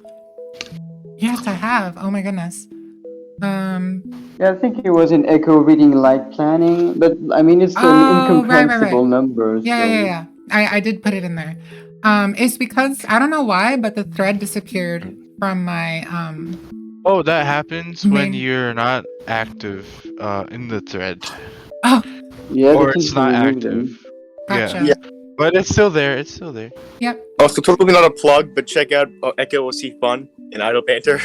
Yes, I have. Oh my goodness. Yeah, I think it was in Echo reading light planning, but I mean it's an Oh, incomprehensible right. number. Yeah. I did put it in there. It's because I don't know why, but the thread disappeared from my Oh, that happens when main. you're not active in the thread. Oh, Yeah, Or they tend it's to not remove active. them. gotcha. Yeah. But it's still there. It's still there. Yep. Also, totally not a plug, but check out Echo OC Fun and Idle Banter.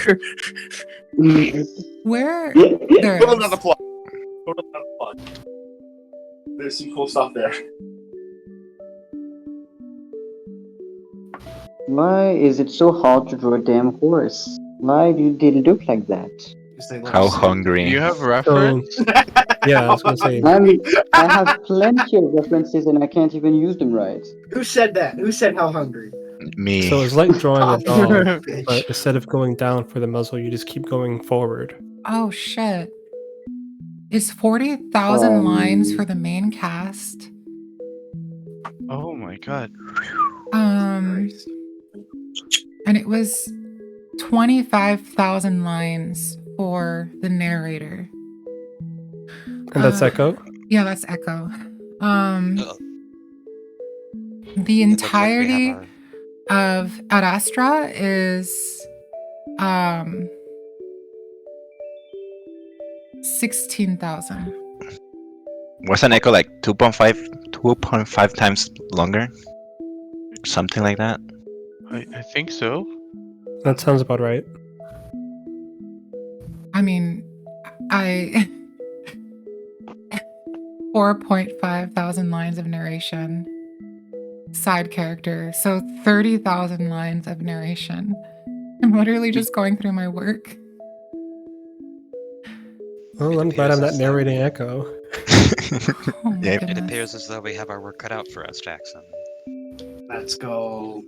Where there it Totally not a is. plug. Totally not a plug. There's some cool stuff there. Why is it so hard to draw a damn horse? Why do they look like that? How hungry? Do you have So, reference? yeah, I was gonna say. I have plenty of references and I can't even use them right. Who said that? Who said how hungry? Me. So it's like drawing a Oh, dog, bitch. but instead of going down for the muzzle, you just keep going forward. Oh shit. Is 40,000 lines Um, for the main cast? Oh my god. Christ. And it was 25,000 lines for the narrator. And that's Uh, Echo. Yeah, that's Echo. Uh-oh. The It looks like we entirety have our- of Adastra is 16,000. Wasn't Echo like 2.5 times longer? Something like that. I think so. That sounds about right. I mean, I 4.5 thousand lines of narration, side character, so 30,000 lines of narration. I'm literally just going through my work. Well, I'm glad I'm not narrating Echo. Oh my Yep. It goodness. appears as though we have our work cut out for us, Jackson. Let's go.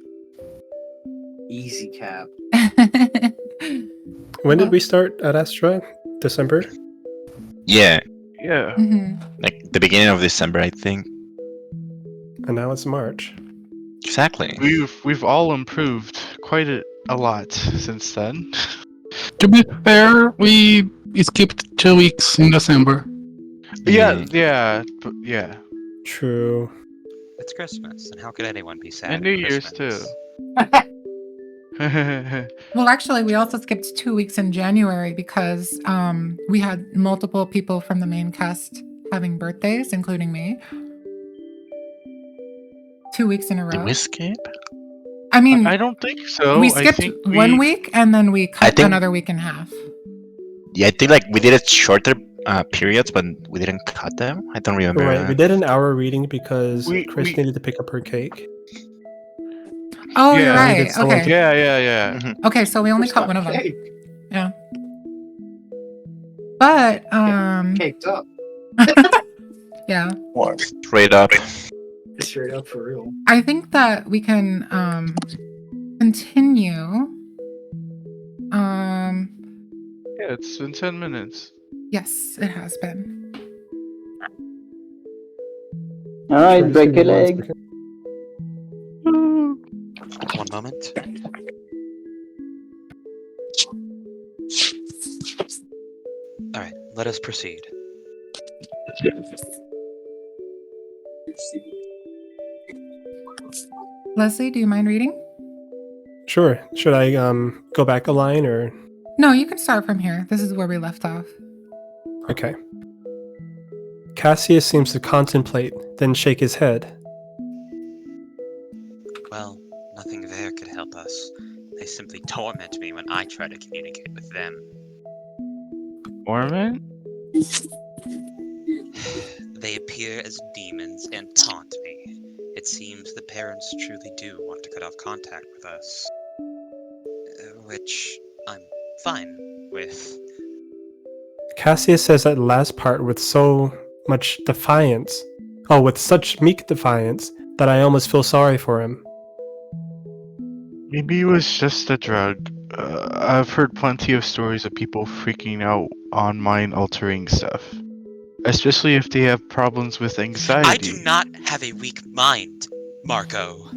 Easy cap. When did we start at Astra? December? Yeah, Yeah. Mhm. like the beginning of December, I think. And now it's March. Exactly. We've all improved quite a lot since then. To be fair, we skipped 2 weeks in December. Yeah. But yeah. True. It's Christmas, and how could anyone be sad? And at New Year's Christmas? Well, actually, we also skipped 2 weeks in January because we had multiple people from the main cast having birthdays, including me. 2 weeks in a Did row. we skip? I mean, I don't think so. we I skipped think 1 week and then we cut think- another week in half. Yeah, I think like we did it shorter periods, but we didn't cut them. I don't remember. Right, we did an hour reading because We- Chris we- needed to pick up her cake. Oh, Yeah, you're we right. did someone- Okay. Yeah. Mhm. Okay, so we only cut one of them. Yeah. But Caked up. yeah. Straight up. Straight up for real. I think that we can continue. Yeah, it's been 10 minutes. Yes, it has been. Alright, Sure, just break give a me one leg. second. One moment. All right, let us proceed. Leslie, do you mind reading? Sure. Should I go back a line or No, you can start from here. This is where we left off. okay. Cassius seems to contemplate, then shake his head. Well, nothing there could help us. They simply torment me when I try to communicate with them. Orman? They appear as demons and taunt me. It seems the parents truly do want to cut off contact with us. Which I'm fine with. Cassius says that last part with so much defiance. Oh, with such meek defiance that I almost feel sorry for him. Maybe it was just a drug. I've heard plenty of stories of people freaking out on mind altering stuff. Especially if they have problems with anxiety. I do not have a weak mind. Marco.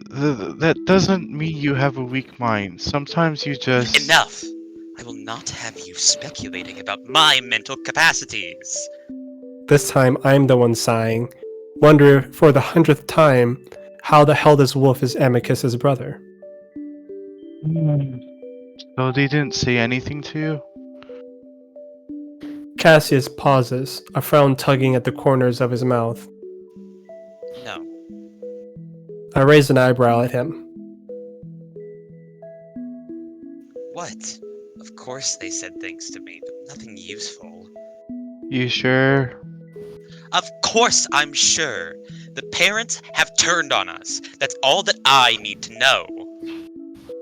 That doesn't mean you have a weak mind. Sometimes you just... Enough! I will not have you speculating about my mental capacities. This time I'm the one sighing, wonder for the 100th time how the hell this wolf is Amicus's brother. So they didn't say anything to you? Cassius pauses, a frown tugging at the corners of his mouth. No. I raise an eyebrow at him. What? Of course they said things to me, but nothing useful. You sure? Of course I'm sure. The parents have turned on us. That's all that I need to know.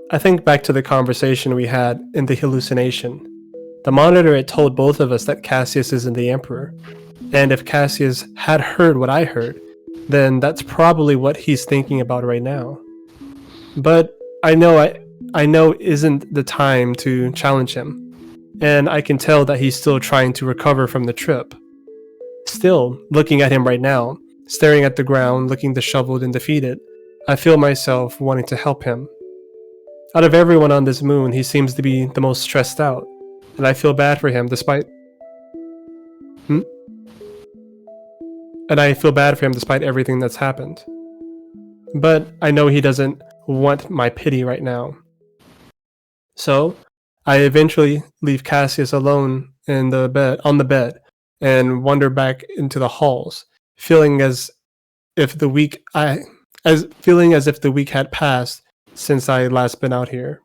I think back to the conversation we had in the hallucination. The monitor had told both of us that Cassius isn't the Emperor. And if Cassius had heard what I heard, then that's probably what he's thinking about right now. But I know isn't the time to challenge him. And I can tell that he's still trying to recover from the trip. Still, looking at him right now, staring at the ground, looking disheveled and defeated, I feel myself wanting to help him. Out of everyone on this moon, he seems to be the most stressed out, and I feel bad for him despite everything that's happened. But I know he doesn't want my pity right now. So, I eventually leave Cassius alone on the bed and wander back into the halls, feeling as if the week had passed since I last been out here.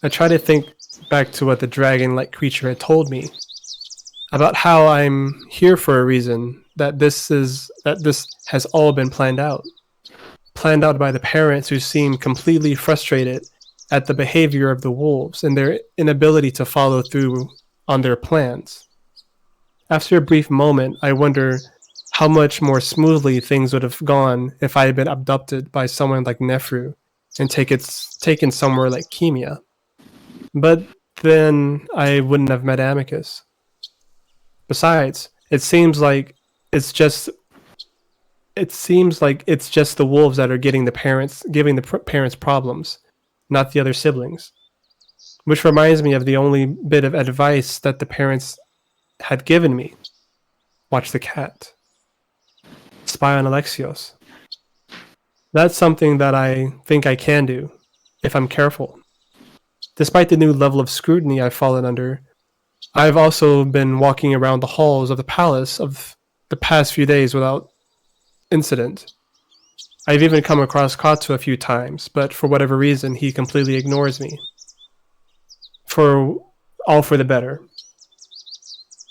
I try to think back to what the dragon-like creature had told me about how I'm here for a reason, that this has all been planned out by the parents who seem completely frustrated at the behavior of the wolves and their inability to follow through on their plans. After a brief moment, I wonder how much more smoothly things would have gone if I had been abducted by someone like Neferu and taken somewhere like Chemia. But then I wouldn't have met Amicus. Besides, it seems like it's just the wolves that are giving the parents problems, not the other siblings. Which reminds me of the only bit of advice that the parents had given me. Watch the cat. Spy on Alexios. That's something that I think I can do, if I'm careful. Despite the new level of scrutiny I've fallen under, I've also been walking around the halls of the palace of the past few days without incident. I've even come across Katsu a few times, but for whatever reason, he completely ignores me. For the better.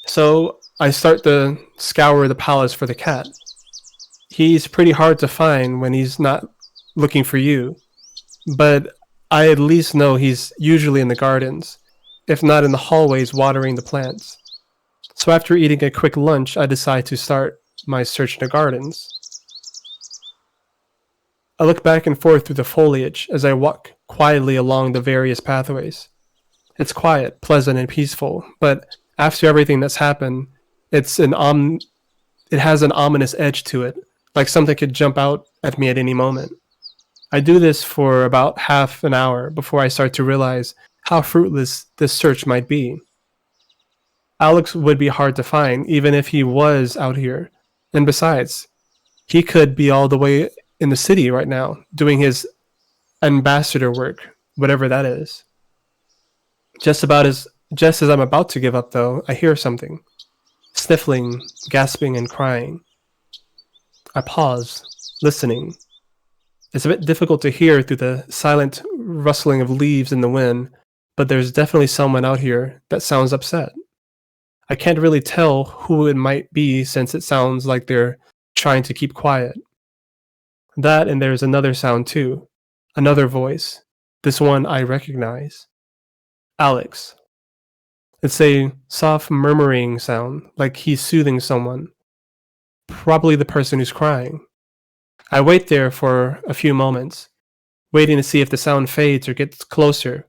So I start to scour the palace for the cat. He's pretty hard to find when he's not looking for you, but I at least know he's usually in the gardens, if not in the hallways watering the plants. So after eating a quick lunch, I decide to start my search in the gardens. I look back and forth through the foliage as I walk quietly along the various pathways. It's quiet, pleasant, and peaceful, but after everything that's happened, it has an ominous edge to it, like something could jump out at me at any moment. I do this for about half an hour before I start to realize how fruitless this search might be. Alex would be hard to find, even if he was out here. And besides, he could be all the way in the city right now, doing his ambassador work, whatever that is. Just as I'm about to give up, though, I hear something. Sniffling, gasping, and crying. I pause, listening. It's a bit difficult to hear through the silent rustling of leaves in the wind, but there's definitely someone out here that sounds upset. I can't really tell who it might be since it sounds like they're trying to keep quiet. That, and there's another sound too. Another voice. This one I recognize. Alex. It's a soft murmuring sound, like he's soothing someone. Probably the person who's crying. I wait there for a few moments, waiting to see if the sound fades or gets closer,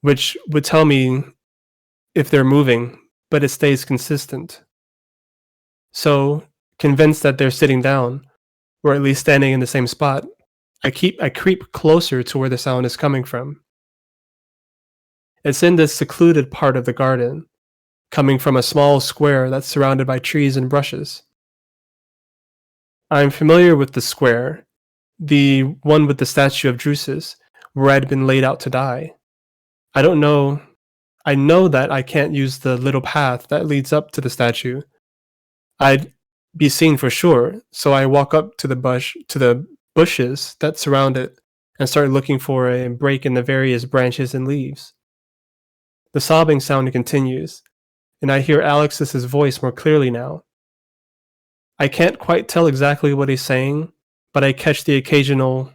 which would tell me if they're moving, but it stays consistent. So, Convinced that they're sitting down, or at least standing in the same spot, I creep closer to where the sound is coming from. It's in this secluded part of the garden, coming from a small square that's surrounded by trees and brushes. I'm familiar with the square, the one with the statue of Drusus, where I'd been laid out to die. I know that I can't use the little path that leads up to the statue. I'd be seen for sure, so I walk up to the bushes that surround it and start looking for a break in the various branches and leaves. The sobbing sound continues, and I hear Alexios' voice more clearly now. I can't quite tell exactly what he's saying, but I catch the occasional,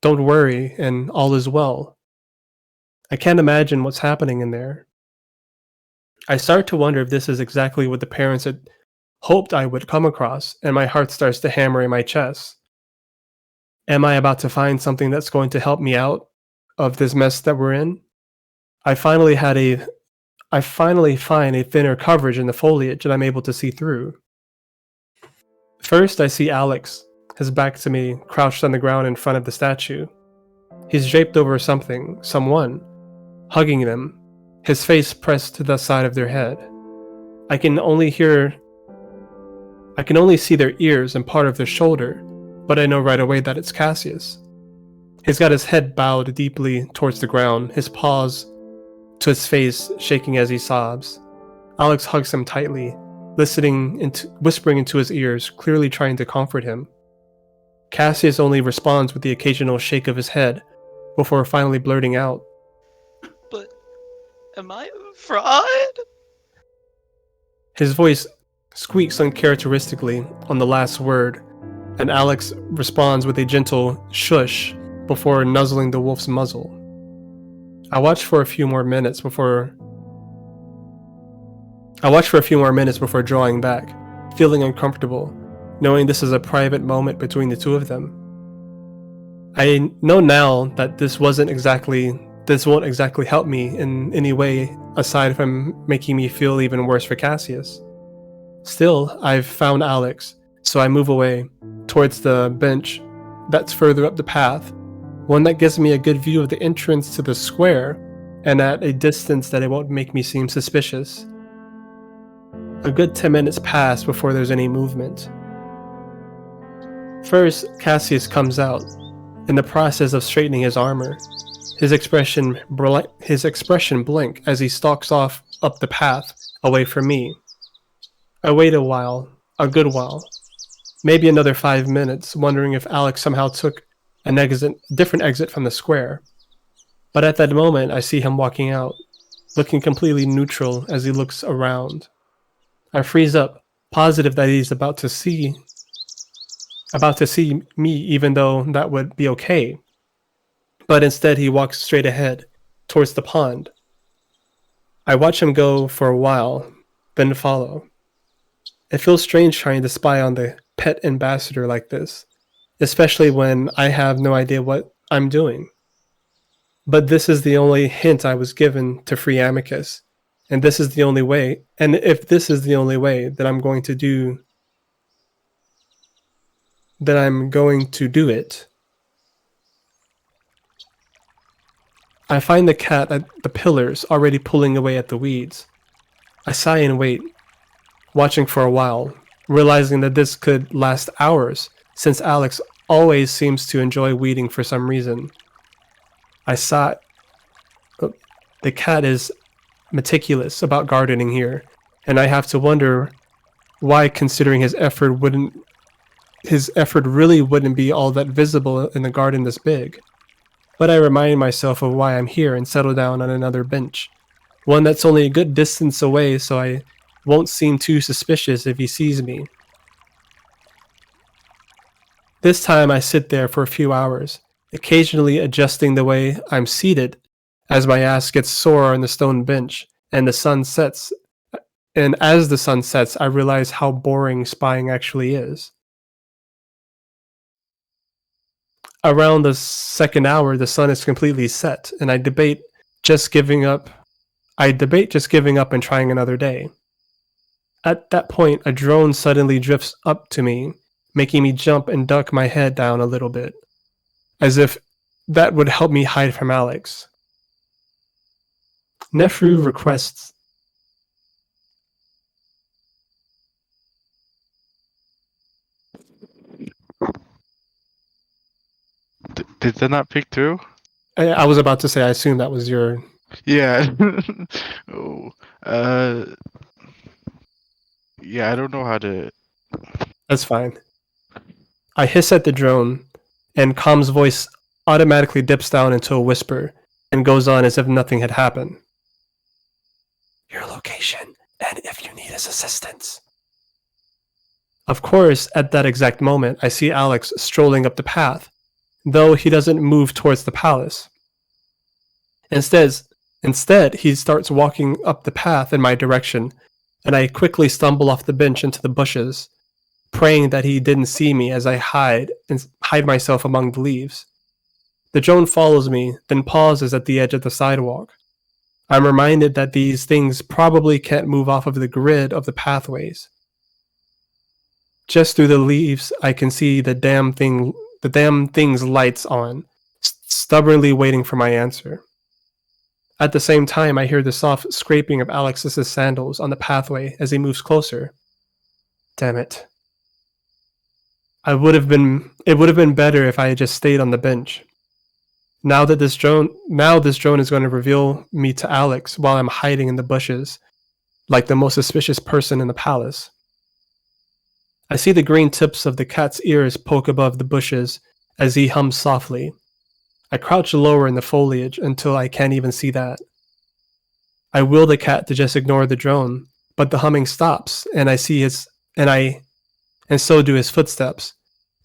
"Don't worry," and "All is well." I can't imagine what's happening in there. I start to wonder if this is exactly what the parents had hoped I would come across, and my heart starts to hammer in my chest. Am I about to find something that's going to help me out of this mess that we're in? I finally find a thinner coverage in the foliage that I'm able to see through. First, I see Alex, his back to me, crouched on the ground in front of the statue. He's draped over someone, hugging them, his face pressed to the side of their head. I can only see their ears and part of their shoulder, but I know right away that it's Cassius. He's got his head bowed deeply towards the ground, his paws to his face shaking as he sobs. Alex hugs him tightly, whispering into his ears, clearly trying to comfort him. Cassius only responds with the occasional shake of his head, before finally blurting out, But am I a fraud? His voice squeaks uncharacteristically on the last word, and Alex responds with a gentle shush before nuzzling the wolf's muzzle. I watch for a few more minutes before drawing back, feeling uncomfortable, knowing this is a private moment between the two of them. I know now that this won't exactly help me in any way aside from making me feel even worse for Cassius. Still, I've found Alex, so I move away towards the bench that's further up the path, one that gives me a good view of the entrance to the square and at a distance that it won't make me seem suspicious. A good 10 minutes pass before there's any movement. First, Cassius comes out, in the process of straightening his armor. His expression blink as he stalks off up the path, away from me. I wait a good while, maybe another 5 minutes, wondering if Alex somehow took a different exit from the square. But at that moment, I see him walking out, looking completely neutral as he looks around. I freeze up, positive that he's about to see me, even though that would be okay. But instead he walks straight ahead, towards the pond. I watch him go for a while, then follow. It feels strange trying to spy on the pet ambassador like this, especially when I have no idea what I'm doing. But this is the only hint I was given to free Amicus, and if this is the only way, then I'm going to do it. I find the cat at the pillars, already pulling away at the weeds. I sigh and wait, watching for a while, realizing that this could last hours, since Alex always seems to enjoy weeding for some reason. The cat is meticulous about gardening here, and I have to wonder why, considering his effort really wouldn't be all that visible in a garden this big. But I remind myself of why I'm here and settle down on another bench, one that's only a good distance away, so I won't seem too suspicious if he sees me. This time I sit there for a few hours, occasionally adjusting the way I'm seated as my ass gets sore on the stone bench and the sun sets. And as the sun sets, I realize how boring spying actually is. Around the second hour, the sun is completely set, and I debate just giving up and trying another day. At that point, a drone suddenly drifts up to me, making me jump and duck my head down a little bit, as if that would help me hide from Alex. Neferu requests. Did that not pick through? I was about to say, I assume that was your. Yeah. Oh. Yeah, I don't know how to. That's fine. I hiss at the drone, and Com's voice automatically dips down into a whisper and goes on as if nothing had happened. Your location, and if you need his assistance. Of course, at that exact moment, I see Alex strolling up the path, though he doesn't move towards the palace. Instead, he starts walking up the path in my direction, and I quickly stumble off the bench into the bushes, praying that he didn't see me as I hide myself among the leaves. The drone follows me, then pauses at the edge of the sidewalk. I'm reminded that these things probably can't move off of the grid of the pathways. Just through the leaves, I can see the damn thing's lights on, stubbornly waiting for my answer. At the same time, I hear the soft scraping of Alexis's sandals on the pathway as he moves closer. Damn it. It would have been better if I had just stayed on the bench. Now this drone is going to reveal me to Alex while I'm hiding in the bushes, like the most suspicious person in the palace. I see the green tips of the cat's ears poke above the bushes as he hums softly. I crouch lower in the foliage until I can't even see that. I will the cat to just ignore the drone, but the humming stops, and I see and so do his footsteps,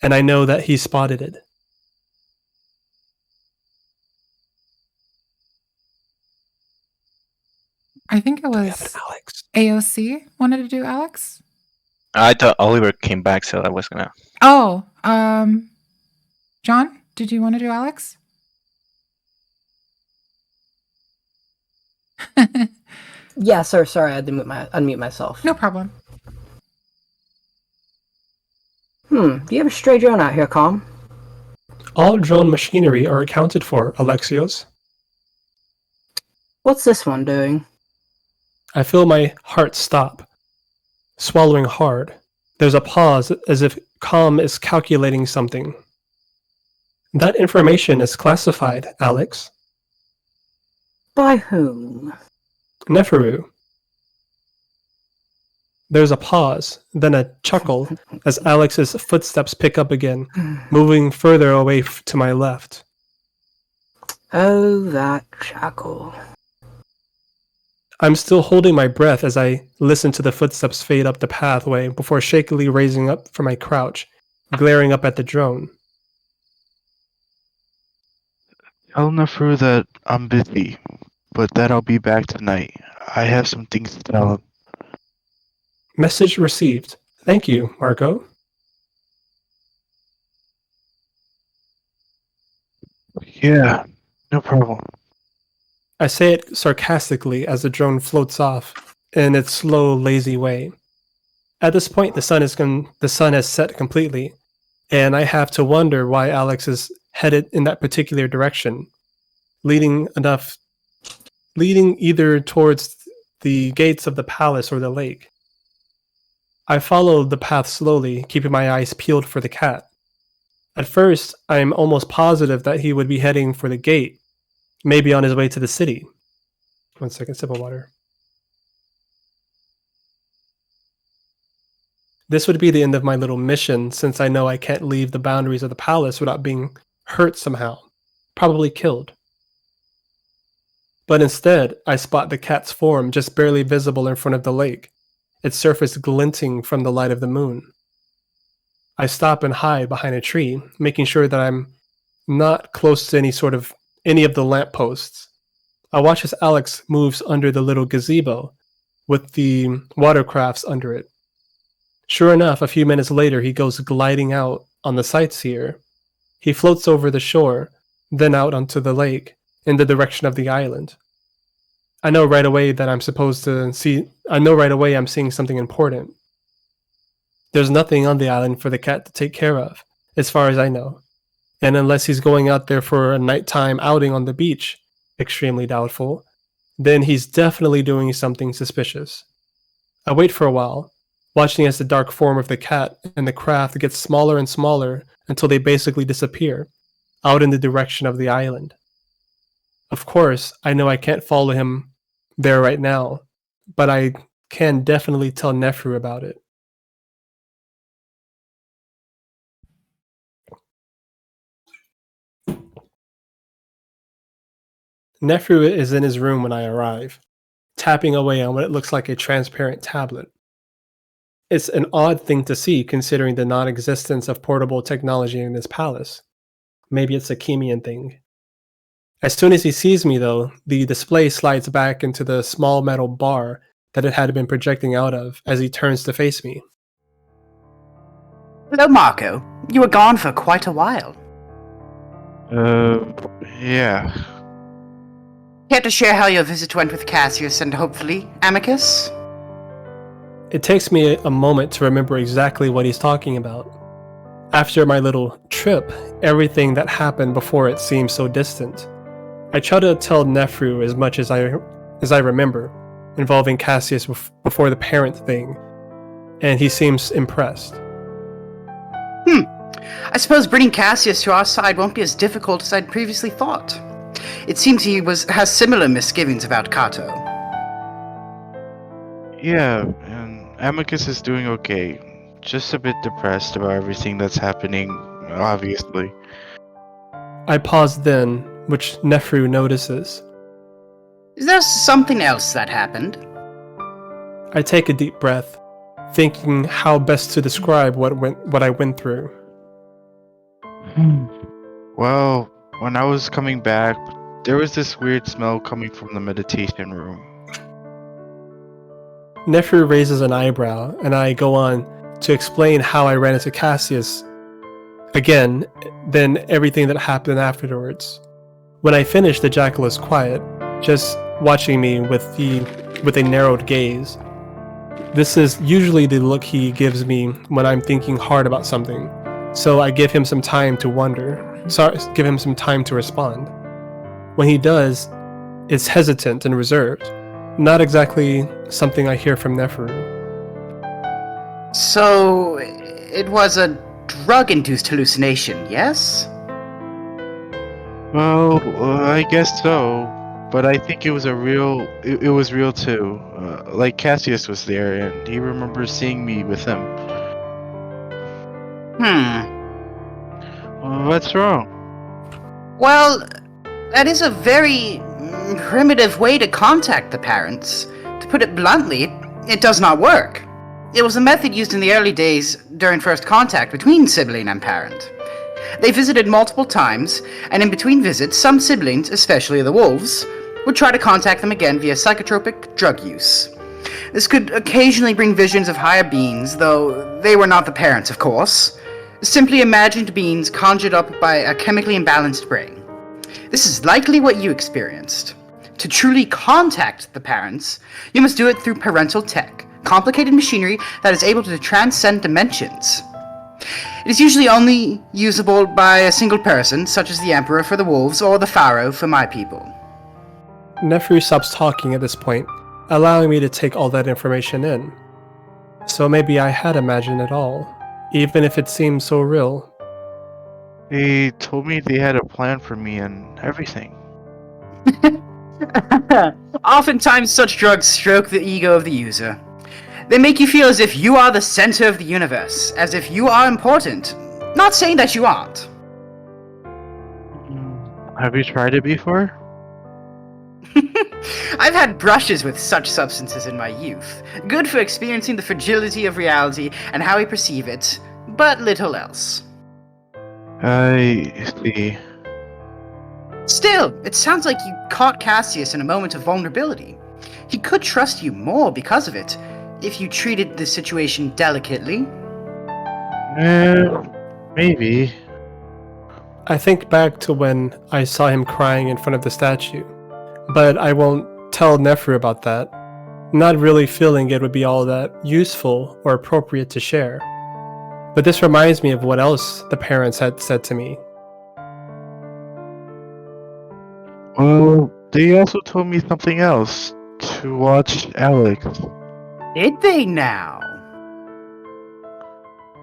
and I know that he spotted it. I think it was Alex. AOC wanted to do Alex. I thought Oliver came back, so I was gonna. Oh, John, did you want to do Alex? Yeah, sir. Sorry, I had to unmute myself. No problem. Do you have a stray drone out here, Com? All drone machinery are accounted for, Alexios. What's this one doing? I feel my heart stop, swallowing hard. There's a pause as if Com is calculating something. That information is classified, Alex. By whom? Neferu. There's a pause, then a chuckle as Alex's footsteps pick up again, moving further away to my left. Oh, that chuckle. I'm still holding my breath as I listen to the footsteps fade up the pathway before shakily raising up from my crouch, glaring up at the drone. Tell Neferu that I'm busy, but that I'll be back tonight. I have some things to tell him. Message received. Thank you, Marco. Yeah, no problem. I say it sarcastically as the drone floats off in its slow, lazy way. At this point, the sun has set completely, and I have to wonder why Alex is headed in that particular direction, leading either towards the gates of the palace or the lake. I followed the path slowly, keeping my eyes peeled for the cat. At first, I am almost positive that he would be heading for the gate, maybe on his way to the city. 1 second, sip of water. This would be the end of my little mission, since I know I can't leave the boundaries of the palace without being hurt somehow, probably killed. But instead, I spot the cat's form just barely visible in front of the lake, its surface glinting from the light of the moon. I stop and hide behind a tree, making sure that I'm not close to any of the lampposts. I watch as Alex moves under the little gazebo with the watercrafts under it. Sure enough, a few minutes later, he goes gliding out on the sightseer. He floats over the shore, then out onto the lake, in the direction of the island. I know right away that I'm supposed to see. I know right away I'm seeing something important. There's nothing on the island for the cat to take care of, as far as I know. And unless he's going out there for a nighttime outing on the beach, extremely doubtful, then he's definitely doing something suspicious. I wait for a while, watching as the dark form of the cat and the craft gets smaller and smaller until they basically disappear, out in the direction of the island. Of course, I know I can't follow him there right now, but I can definitely tell Neferu about it. Neferu is in his room when I arrive, tapping away on what it looks like a transparent tablet. It's an odd thing to see considering the non-existence of portable technology in his palace. Maybe it's a Chemian thing. As soon as he sees me, though, the display slides back into the small metal bar that it had been projecting out of as he turns to face me. Hello, Marco. You were gone for quite a while. Yeah. Care to share how your visit went with Cassius and hopefully Amicus? It takes me a moment to remember exactly what he's talking about. After my little trip, everything that happened before it seems so distant. I try to tell Neferu as much as I remember, involving Cassius before the parent thing, and he seems impressed. I suppose bringing Cassius to our side won't be as difficult as I'd previously thought. It seems he has similar misgivings about Kato. Yeah, and Amicus is doing okay. Just a bit depressed about everything that's happening, obviously. I pause then, which Neferu notices. Is there something else that happened? I take a deep breath, thinking how best to describe what I went through. Well, when I was coming back, there was this weird smell coming from the meditation room. Neferu raises an eyebrow, and I go on to explain how I ran into Cassius again, then everything that happened afterwards. When I finish, the jackal is quiet, just watching me with a narrowed gaze. This is usually the look he gives me when I'm thinking hard about something, so I give him some time to give him some time to respond. When he does, it's hesitant and reserved, not exactly something I hear from Neferu. So, it was a drug-induced hallucination, yes? Well, I guess so, but I think it was it was real too. Like Cassius was there, and he remembers seeing me with him. What's wrong? Well, that is a very primitive way to contact the parents. To put it bluntly, it does not work. It was a method used in the early days during first contact between sibling and parent. They visited multiple times, and in between visits, some siblings, especially the wolves, would try to contact them again via psychotropic drug use. This could occasionally bring visions of higher beings, though they were not the parents, of course. Simply imagined beings conjured up by a chemically imbalanced brain. This is likely what you experienced. To truly contact the parents, you must do it through parental tech, complicated machinery that is able to transcend dimensions. It is usually only usable by a single person, such as the Emperor for the wolves or the Pharaoh for my people. Neferu stops talking at this point, allowing me to take all that information in. So maybe I had imagined it all, even if it seemed so real. They told me they had a plan for me and everything. Oftentimes such drugs stroke the ego of the user. They make you feel as if you are the center of the universe, as if you are important. Not saying that you aren't. Have you tried it before? I've had brushes with such substances in my youth. Good for experiencing the fragility of reality and how we perceive it, but little else. I see. Still, it sounds like you caught Cassius in a moment of vulnerability. He could trust you more because of it, if you treated the situation delicately. Maybe. I think back to when I saw him crying in front of the statue, but I won't tell Neferu about that, not really feeling it would be all that useful or appropriate to share. But this reminds me of what else the parents had said to me. Well, they also told me something else. To watch Alex. Did they now?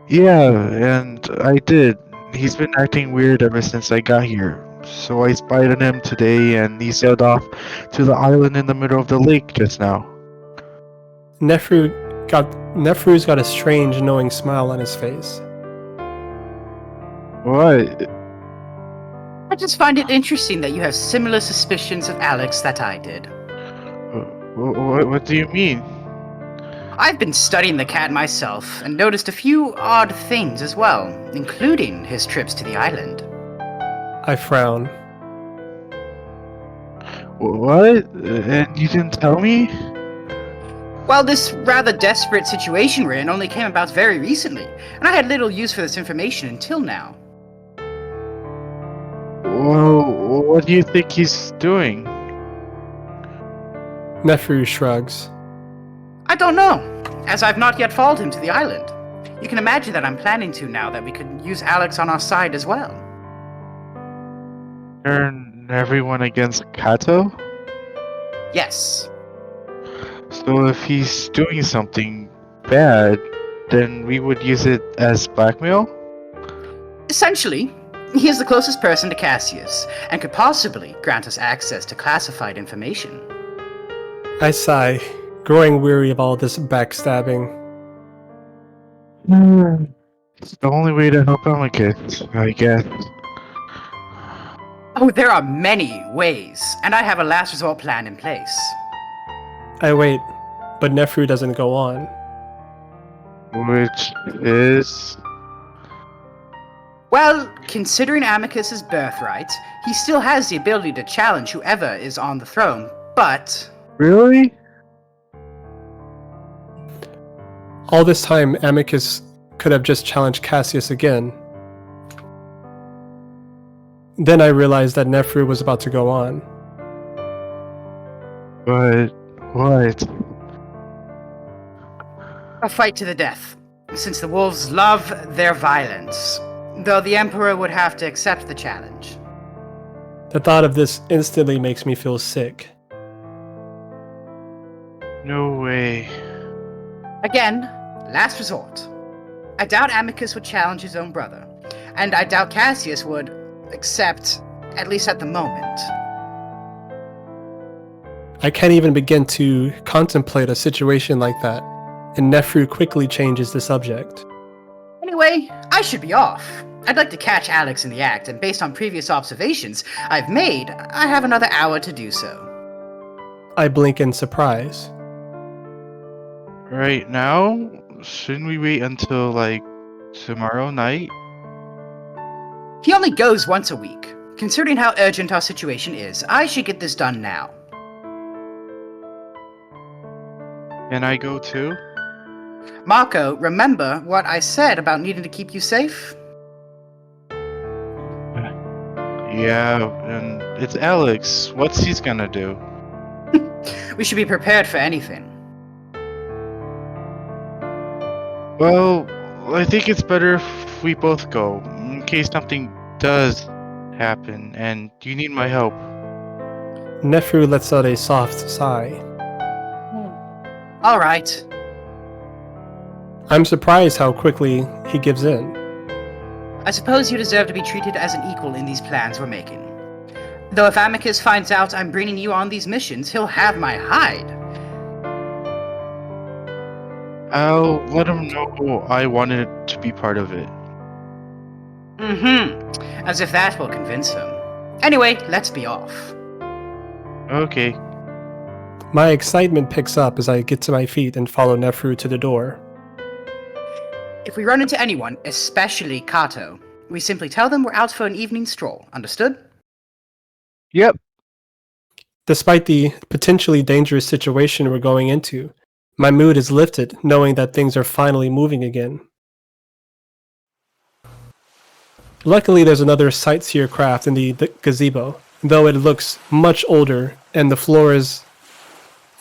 Yeah, and I did. He's been acting weird ever since I got here. So I spied on him today and he sailed off to the island in the middle of the lake just now. Neferu's got a strange, knowing smile on his face. What? I just find it interesting that you have similar suspicions of Alex that I did. What do you mean? I've been studying the cat myself and noticed a few odd things as well, including his trips to the island. I frown. What? And you didn't tell me? Well, this rather desperate situation we're in only came about very recently, and I had little use for this information until now. Well, what do you think he's doing? Neferu shrugs. I don't know, as I've not yet followed him to the island. You can imagine that I'm planning to now that we could use Alex on our side as well. Turn everyone against Kato? Yes. So if he's doing something bad, then we would use it as blackmail? Essentially, he is the closest person to Cassius, and could possibly grant us access to classified information. I sigh, growing weary of all this backstabbing. It's the only way to help Amicus, I guess. Oh, there are many ways, and I have a last resort plan in place. I wait, but Neferu doesn't go on. Which is... Well, considering Amicus's birthright, he still has the ability to challenge whoever is on the throne, but... Really? All this time, Amicus could have just challenged Cassius again. Then I realized that Neferu was about to go on. But... what? A fight to the death, since the wolves love their violence. Though the Emperor would have to accept the challenge. The thought of this instantly makes me feel sick. No way. Again, last resort. I doubt Amicus would challenge his own brother, and I doubt Cassius would accept, at least at the moment. I can't even begin to contemplate a situation like that, and Neferu quickly changes the subject. Anyway, I should be off. I'd like to catch Alex in the act, and based on previous observations I've made, I have another hour to do so. I blink in surprise. Right now? Shouldn't we wait until, like, tomorrow night? He only goes once a week. Considering how urgent our situation is, I should get this done now. Can I go too? Marco, remember what I said about needing to keep you safe? Yeah, and it's Alex. What's he gonna do? We should be prepared for anything. Well, I think it's better if we both go, in case something does happen, and you need my help. Neferu lets out a soft sigh. All right. I'm surprised how quickly he gives in. I suppose you deserve to be treated as an equal in these plans we're making. Though if Amicus finds out I'm bringing you on these missions, he'll have my hide. I'll let him know I wanted to be part of it. As if that will convince him. Anyway, let's be off. Okay. My excitement picks up as I get to my feet and follow Neferu to the door. If we run into anyone, especially Kato, we simply tell them we're out for an evening stroll. Understood? Yep. Despite the potentially dangerous situation we're going into, my mood is lifted knowing that things are finally moving again. Luckily, there's another sightseer craft in the gazebo, though it looks much older and the floor is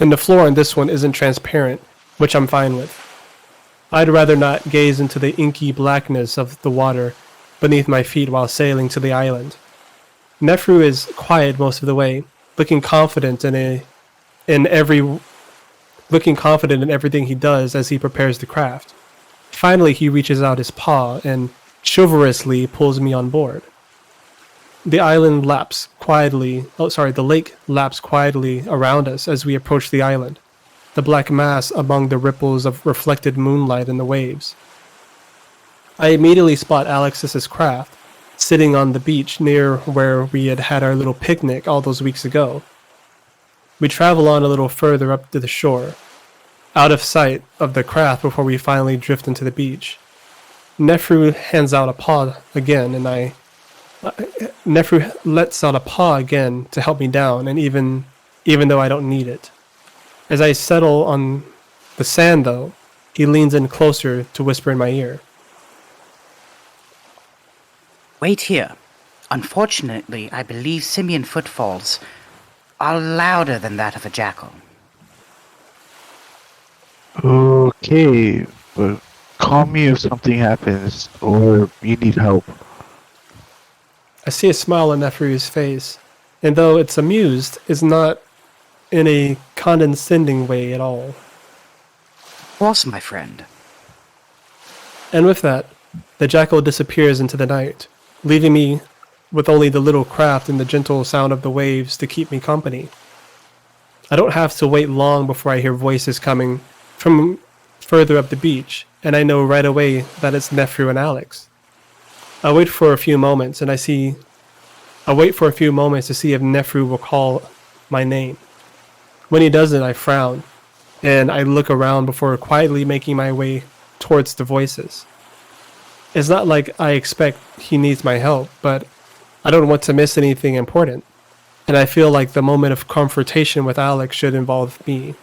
and the floor on this one isn't transparent, which I'm fine with. I'd rather not gaze into the inky blackness of the water beneath my feet while sailing to the island. Neferu is quiet most of the way, looking confident in everything he does as he prepares the craft. Finally, he reaches out his paw and chivalrously pulls me on board. The lake laps quietly around us as we approach the island, the black mass among the ripples of reflected moonlight in the waves. I immediately spot Alexios' craft, sitting on the beach near where we had had our little picnic all those weeks ago. We travel on a little further up to the shore, out of sight of the craft before we finally drift into the beach. Neferu hands out a paw again, and Neferu lets out a paw again to help me down, and even though I don't need it. As I settle on the sand, though, he leans in closer to whisper in my ear. Wait here. Unfortunately, I believe simian footfalls are louder than that of a jackal. Okay, but call me if something happens or you need help. I see a smile on Neferu's face, and though it's amused, it's not in a condescending way at all. Of course, my friend. And with that, the jackal disappears into the night, leaving me with only the little craft and the gentle sound of the waves to keep me company. I don't have to wait long before I hear voices coming from further up the beach, and I know right away that it's Neferu and Alex. I wait for a few moments to see if Neferu will call my name. When he doesn't, I frown, and I look around before quietly making my way towards the voices. It's not like I expect he needs my help, but I don't want to miss anything important, and I feel like the moment of confrontation with Alex should involve me.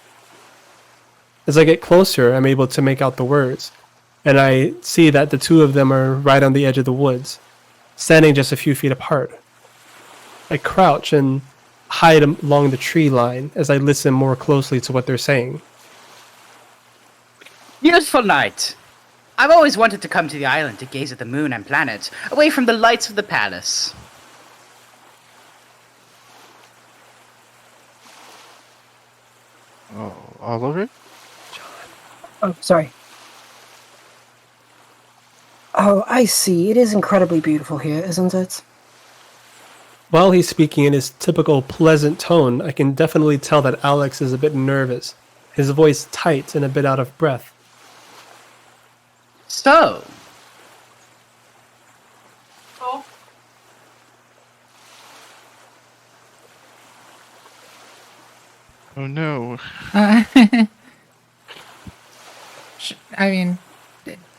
As I get closer, I'm able to make out the words, and I see that the two of them are right on the edge of the woods, standing just a few feet apart. I crouch and hide along the tree line as I listen more closely to what they're saying. Beautiful night. I've always wanted to come to the island to gaze at the moon and planets, away from the lights of the palace. Oh, all over? Oh, sorry. Oh, I see. It is incredibly beautiful here, isn't it? While he's speaking in his typical pleasant tone, I can definitely tell that Alex is a bit nervous, his voice tight and a bit out of breath. So. Oh no.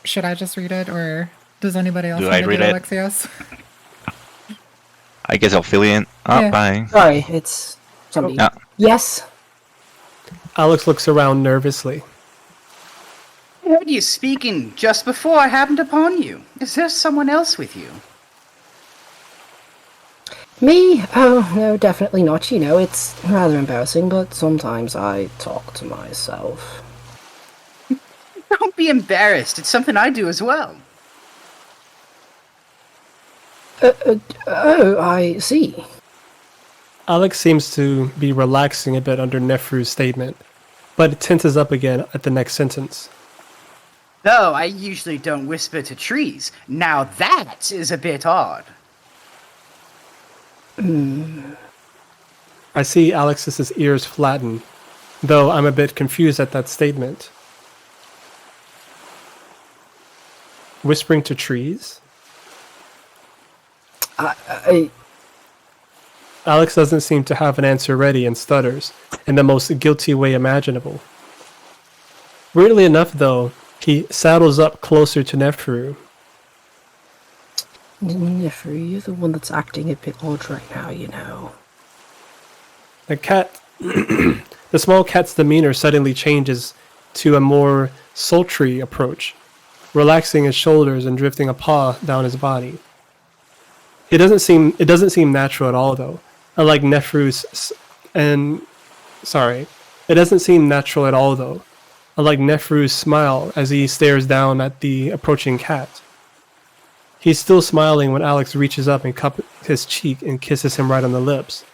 Should I just read it, or does anybody else Do want I to read read it? Alexios? I guess I'll fill in. Yeah. Bye. Sorry, it's somebody. Yeah. Yes? Alex looks around nervously. I heard you speaking just before I happened upon you. Is there someone else with you? Me? Oh, no, definitely not. You know, it's rather embarrassing, but sometimes I talk to myself. Don't be embarrassed. It's something I do as well. Oh, I see. Alex seems to be relaxing a bit under Neferu's statement, but tenses up again at the next sentence. Though I usually don't whisper to trees. Now that is a bit odd. I see Alex's ears flatten, though I'm a bit confused at that statement. Whispering to trees? Alex doesn't seem to have an answer ready and stutters in the most guilty way imaginable. Weirdly enough, though, he saddles up closer to Neferu. Neferu, you're the one that's acting a bit odd right now, you know. The small cat's demeanor suddenly changes to a more sultry approach, relaxing his shoulders and drifting a paw down his body. It doesn't seem natural at all, though. Unlike Neferu's It doesn't seem natural at all, though, unlike Neferu's smile as he stares down at the approaching cat. He's still smiling when Alex reaches up and cups his cheek and kisses him right on the lips.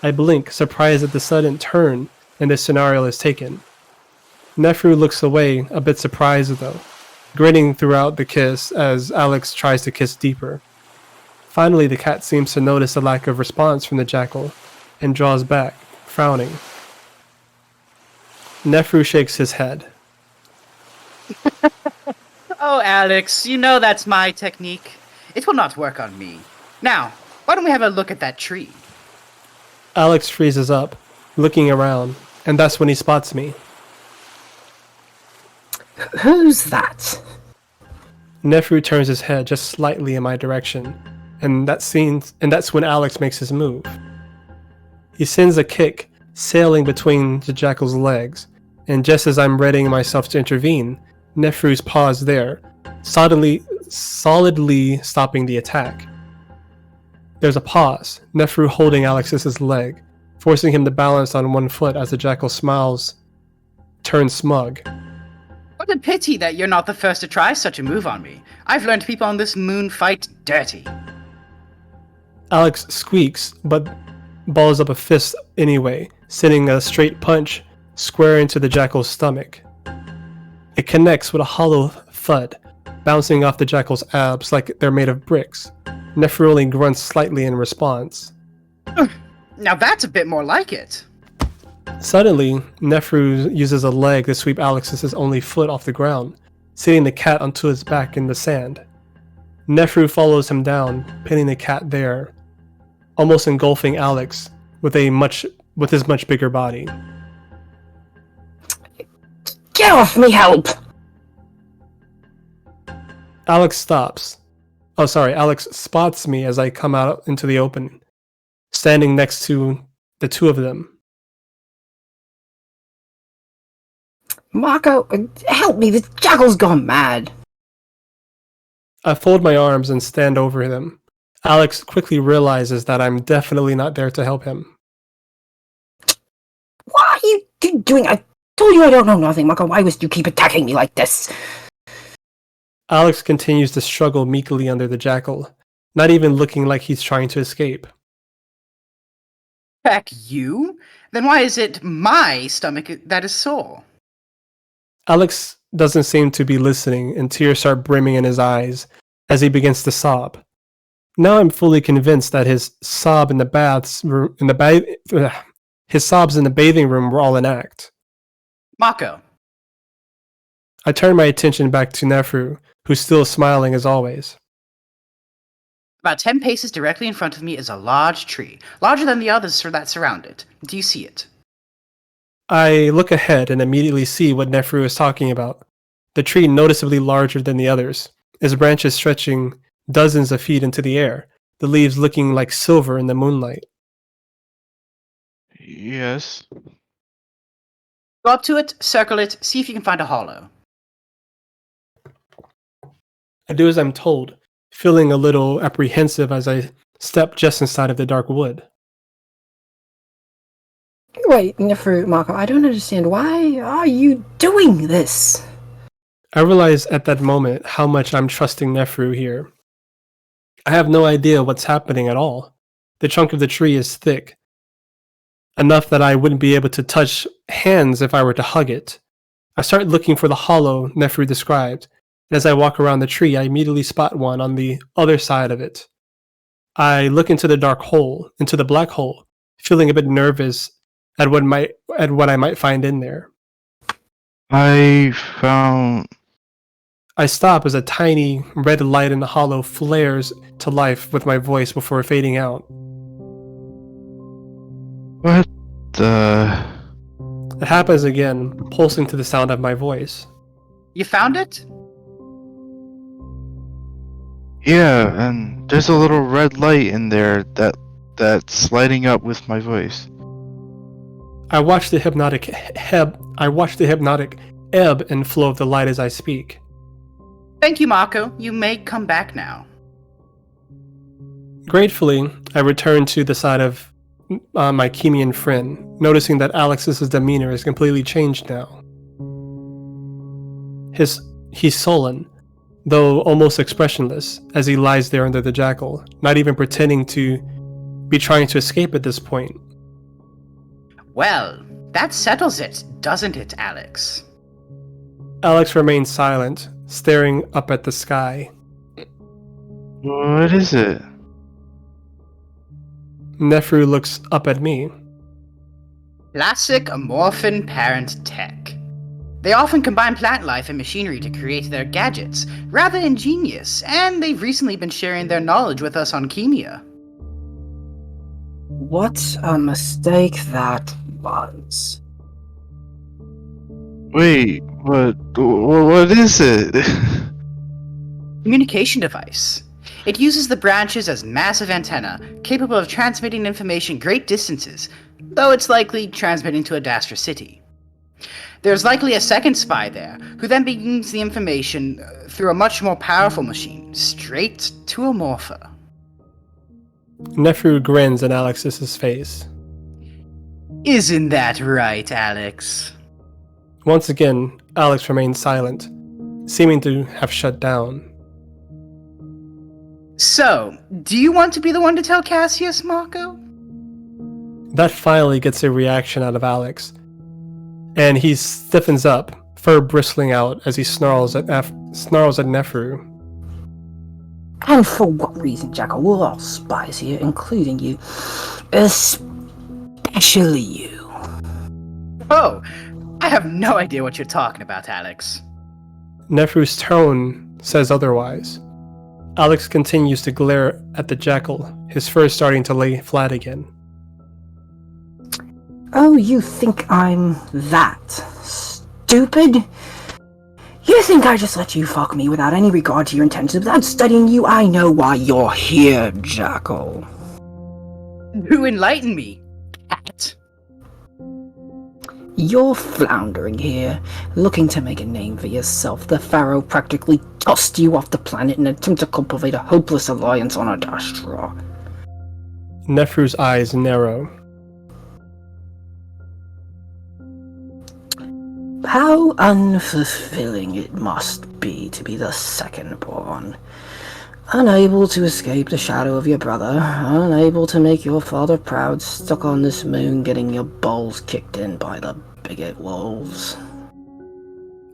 I blink, surprised at the sudden turn in this scenario is taken. Neferu looks away, a bit surprised though, grinning throughout the kiss as Alex tries to kiss deeper. Finally, the cat seems to notice the lack of response from the jackal and draws back, frowning. Neferu shakes his head. Oh, Alex, you know that's my technique. It will not work on me. Now, why don't we have a look at that tree? Alex freezes up, looking around, and that's when he spots me. Who's that? Neferu turns his head just slightly in my direction, and that's when Alex makes his move. He sends a kick, sailing between the jackal's legs, and just as I'm readying myself to intervene, Neferu's paws there, solidly stopping the attack. There's a pause, Neferu holding Alex's leg, forcing him to balance on one foot as the jackal smiles, turns smug. What a pity that you're not the first to try such a move on me. I've learned people on this moon fight dirty. Alex squeaks, but balls up a fist anyway, sending a straight punch square into the jackal's stomach. It connects with a hollow thud, bouncing off the jackal's abs like they're made of bricks. Neferu only grunts slightly in response. Now that's a bit more like it. Suddenly, Neferu uses a leg to sweep Alex's only foot off the ground, sitting the cat onto its back in the sand. Neferu follows him down, pinning the cat there, almost engulfing Alex with his much bigger body. Get off me, help! Alex spots me as I come out into the open, standing next to the two of them. Marco, help me, this jackal's gone mad. I fold my arms and stand over them. Alex quickly realizes that I'm definitely not there to help him. What are you doing? I told you I don't know nothing, Marco. Why must you keep attacking me like this? Alex continues to struggle meekly under the jackal, not even looking like he's trying to escape. Heck, you? Then why is it my stomach that is sore? Alex doesn't seem to be listening, and tears start brimming in his eyes as he begins to sob. Now I'm fully convinced that his sobs in the bathing room were all an act. Mako. I turn my attention back to Neferu, who's still smiling as always. About 10 paces directly in front of me is a large tree, larger than the others that surround it. Do you see it? I look ahead and immediately see what Neferu is talking about. The tree noticeably larger than the others, its branches stretching dozens of feet into the air, the leaves looking like silver in the moonlight. Yes. Go up to it, circle it, see if you can find a hollow. I do as I'm told, feeling a little apprehensive as I step just inside of the dark wood. Wait, Neferu, Marco, I don't understand. Why are you doing this? I realize at that moment how much I'm trusting Neferu here. I have no idea what's happening at all. The trunk of the tree is thick, enough that I wouldn't be able to touch hands if I were to hug it. I start looking for the hollow Neferu described, and as I walk around the tree, I immediately spot one on the other side of it. I look into the black hole, feeling a bit nervous at what I might find in there. I stop as a tiny red light in the hollow flares to life with my voice before fading out. What the... It happens again, pulsing to the sound of my voice. You found it? Yeah, and there's a little red light in there that's lighting up with my voice. I watch the hypnotic ebb and flow of the light as I speak. Thank you, Mako. You may come back now. Gratefully, I return to the side of my Chemian friend, noticing that Alex's demeanor is completely changed now. He's sullen, though almost expressionless, as he lies there under the jackal, not even pretending to be trying to escape at this point. Well, that settles it, doesn't it, Alex? Alex remains silent, staring up at the sky. What is it? Neferu looks up at me. Classic Amorphin parent tech. They often combine plant life and machinery to create their gadgets. Rather ingenious, and they've recently been sharing their knowledge with us on Chemia. What a mistake that was. Wait, what is it? Communication device. It uses the branches as massive antenna, capable of transmitting information great distances, though it's likely transmitting to Adastra City. There's likely a second spy there, who then beams the information through a much more powerful machine, straight to Amorpha. Neferu grins in Alex's face. Isn't that right, Alex? Once again, Alex remains silent, seeming to have shut down. So, do you want to be the one to tell Cassius, Marco? That finally gets a reaction out of Alex, and he stiffens up, fur bristling out as he snarls at Neferu. And for what reason, Jackal? We're all spies here, including you. Especially you. Oh, I have no idea what you're talking about, Alex. Neferu's tone says otherwise. Alex continues to glare at the jackal, his fur starting to lay flat again. Oh, you think I'm that stupid? You think I just let you fuck me without any regard to your intentions, without studying you? I know why you're here, Jackal. Who enlightened me? Cat. You're floundering here, looking to make a name for yourself. The Pharaoh practically tossed you off the planet in an attempt to cultivate a hopeless alliance on Adastra. Neferu's eyes narrow. How unfulfilling it must be to be the second-born. Unable to escape the shadow of your brother, unable to make your father proud, stuck on this moon getting your balls kicked in by the bigot wolves.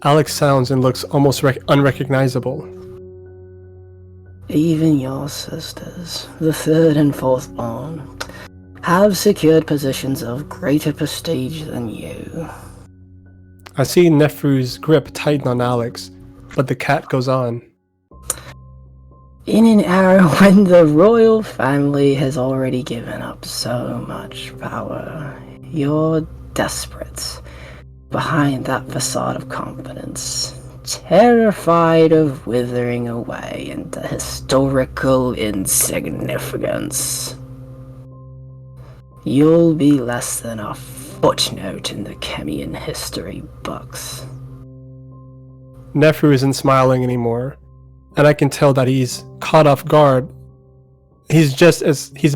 Alex sounds and looks almost unrecognizable. Even your sisters, the third and fourth born, have secured positions of greater prestige than you. I see Neferu's grip tighten on Alex, but the cat goes on. In an era when the royal family has already given up so much power, you're desperate, behind that facade of confidence, terrified of withering away into historical insignificance. You'll be less than a footnote in the Chemian history books. Neferu isn't smiling anymore, and I can tell that he's caught off guard. He's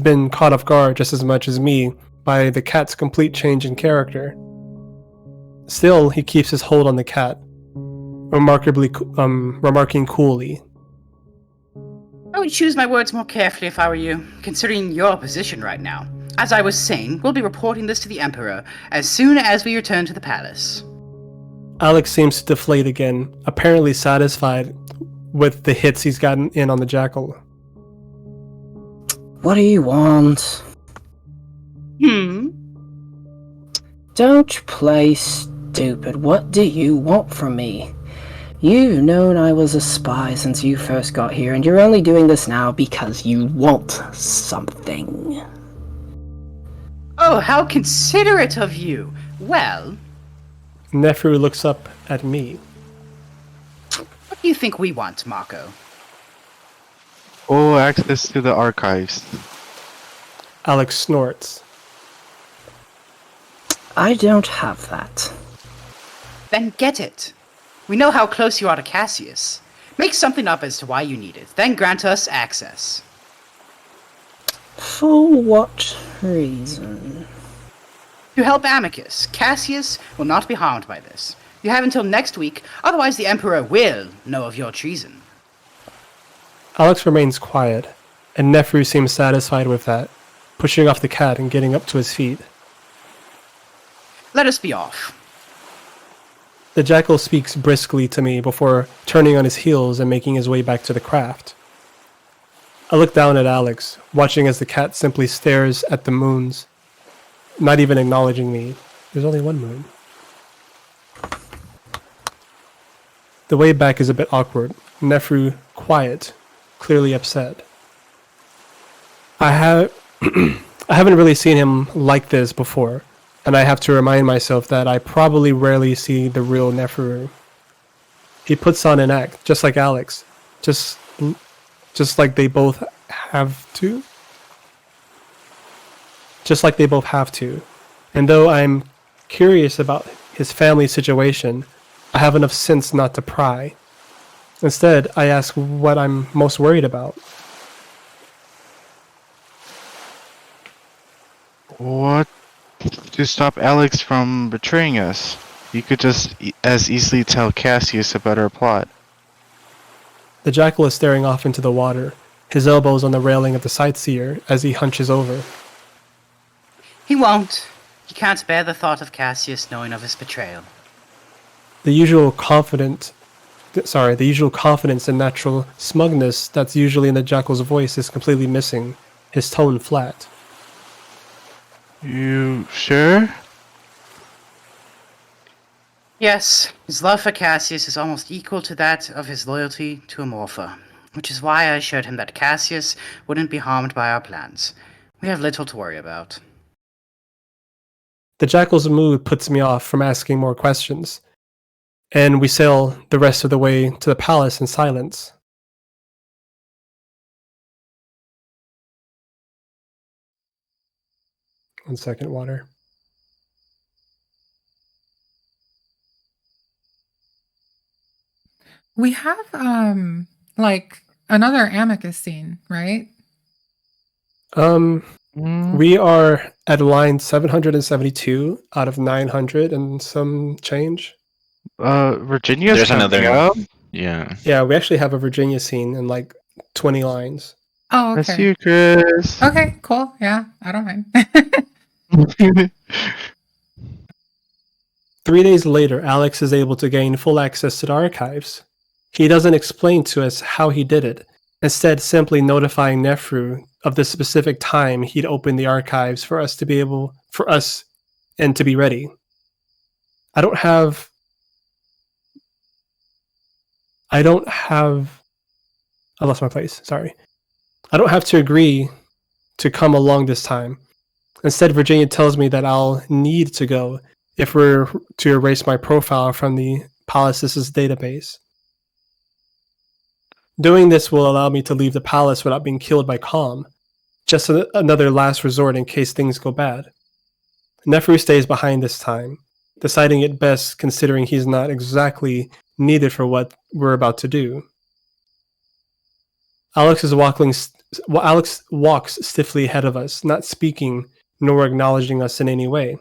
been caught off guard just as much as me by the cat's complete change in character. Still, he keeps his hold on the cat, remarking coolly. I would choose my words more carefully if I were you, considering your position right now. As I was saying, we'll be reporting this to the Emperor as soon as we return to the palace. Alex seems to deflate again, apparently satisfied with the hits he's gotten in on the jackal. What do you want? Don't play stupid. What do you want from me? You've known I was a spy since you first got here, and you're only doing this now because you want something. Oh, how considerate of you! Well... Neferu looks up at me. What do you think we want, Marco? Oh, access to the archives. Alex snorts. I don't have that. Then get it. We know how close you are to Cassius. Make something up as to why you need it, then grant us access. For what reason? To help Amicus, Cassius will not be harmed by this. You have until next week, otherwise the Emperor will know of your treason. Alex remains quiet, and Neferu seems satisfied with that, pushing off the cat and getting up to his feet. Let us be off. The jackal speaks briskly to me before turning on his heels and making his way back to the craft. I look down at Alex, watching as the cat simply stares at the moons, not even acknowledging me. There's only one moon. The way back is a bit awkward. Neferu, quiet, clearly upset. I haven't really seen him like this before, and I have to remind myself that I probably rarely see the real Neferu. He puts on an act, just like Alex, just like they both have to. Just like they both have to. And though I'm curious about his family situation, I have enough sense not to pry. Instead, I ask what I'm most worried about. What to stop Alex from betraying us? You could just as easily tell Cassius about our plot. The jackal is staring off into the water, his elbows on the railing of the sightseer as he hunches over. He won't. He can't bear the thought of Cassius knowing of his betrayal. The usual confidence and natural smugness that's usually in the jackal's voice is completely missing, his tone flat. You sure? Yes, his love for Cassius is almost equal to that of his loyalty to Amorpha, which is why I assured him that Cassius wouldn't be harmed by our plans. We have little to worry about. The jackal's mood puts me off from asking more questions, and we sail the rest of the way to the palace in silence. One second, water. We have like another Amicus scene, right? We are at line 772 out of 900 and some change. Virginia's There's coming another. up. Yeah. Yeah, we actually have a Virginia scene in like 20 lines. Oh, That's okay. you, Chris. Okay, cool. Yeah, I don't mind. 3 days later, Alex is able to gain full access to the archives. He doesn't explain to us how he did it, instead simply notifying Neferu of the specific time he'd opened the archives for us to be ready. I lost my place, sorry. I don't have to agree to come along this time. Instead, Virginia tells me that I'll need to go if we're to erase my profile from the palace's database. Doing this will allow me to leave the palace without being killed by Calm, just another last resort in case things go bad. Neferu stays behind this time, deciding it best considering he's not exactly needed for what we're about to do. Alex walks stiffly ahead of us, not speaking nor acknowledging us in any way.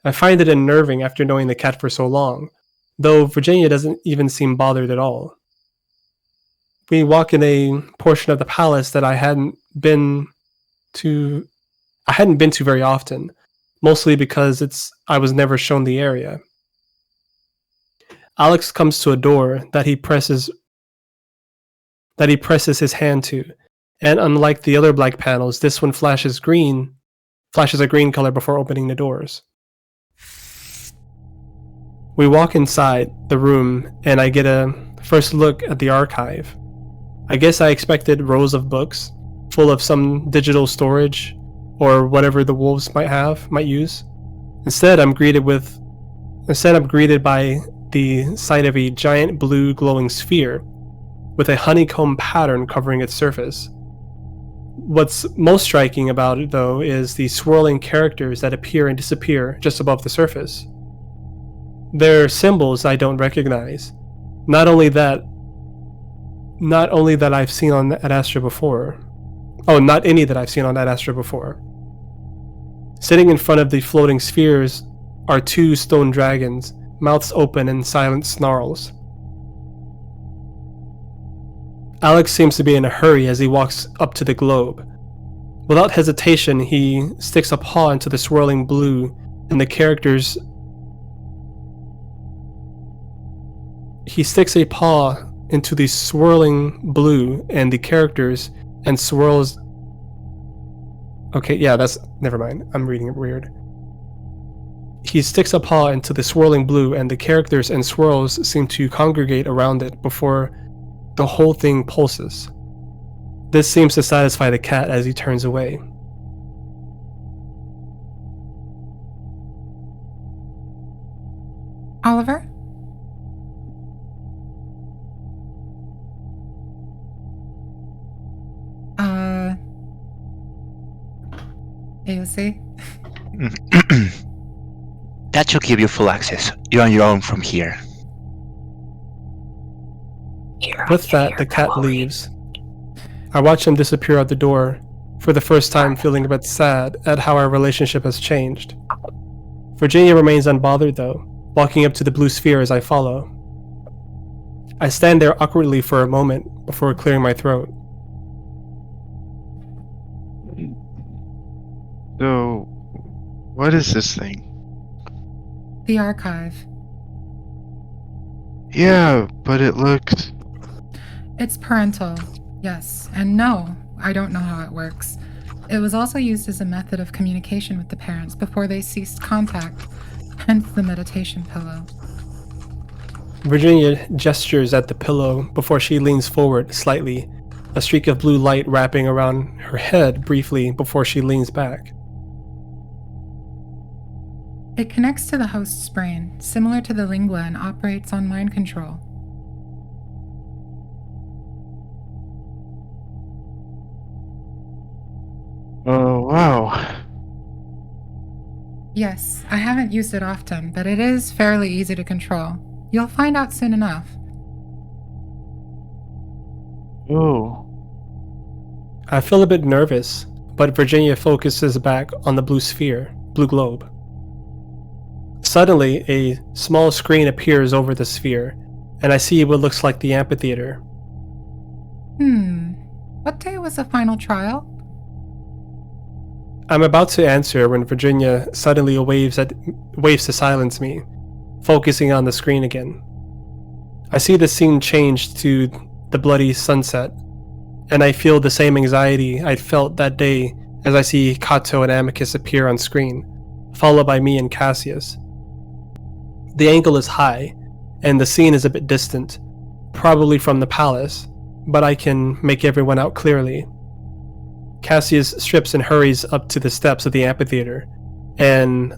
I find it unnerving after knowing the cat for so long, though Virginia doesn't even seem bothered at all. We walk in a portion of the palace that I hadn't been to very often, mostly because I was never shown the area. Alex comes to a door that he presses his hand to, and unlike the other black panels, this one flashes a green color before opening the doors. We walk inside the room, and I get a first look at the archive. I guess I expected rows of books, full of some digital storage, or whatever the wolves might use. Instead, I'm greeted by the sight of a giant blue glowing sphere, with a honeycomb pattern covering its surface. What's most striking about it, though, is the swirling characters that appear and disappear just above the surface. They're symbols I don't recognize. Not only that I've seen on Adastra before. Oh, not any that I've seen on Adastra before. Sitting in front of the floating spheres are two stone dragons, mouths open and silent snarls. Alex seems to be in a hurry as he walks up to the globe. Without hesitation, he sticks a paw into the swirling blue, and the characters... He sticks a paw into the swirling blue and the characters and swirls... Okay, yeah, that's... Never mind. I'm reading it weird. He sticks a paw into the swirling blue and the characters and swirls seem to congregate around it before the whole thing pulses. This seems to satisfy the cat as he turns away. Oliver? AOC? That should give you full access. You're on your own from here. With that, the cat leaves. I watch him disappear out the door, for the first time feeling a bit sad at how our relationship has changed. Virginia remains unbothered though, walking up to the blue sphere as I follow. I stand there awkwardly for a moment before clearing my throat. So, what is this thing? The archive. Yeah, but it looks... It's parental, yes. And no, I don't know how it works. It was also used as a method of communication with the parents before they ceased contact, hence the meditation pillow. Virginia gestures at the pillow before she leans forward slightly, a streak of blue light wrapping around her head briefly before she leans back. It connects to the host's brain, similar to the lingua, and operates on mind control. Oh, wow. Yes, I haven't used it often, but it is fairly easy to control. You'll find out soon enough. Oh. I feel a bit nervous, but Virginia focuses back on the blue globe. Suddenly, a small screen appears over the sphere, and I see what looks like the amphitheater. What day was the final trial? I'm about to answer when Virginia suddenly waves to silence me, focusing on the screen again. I see the scene change to the bloody sunset, and I feel the same anxiety I'd felt that day as I see Cato and Amicus appear on screen, followed by me and Cassius. The angle is high, and the scene is a bit distant, probably from the palace, but I can make everyone out clearly. Cassius strips and hurries up to the steps of the amphitheater, and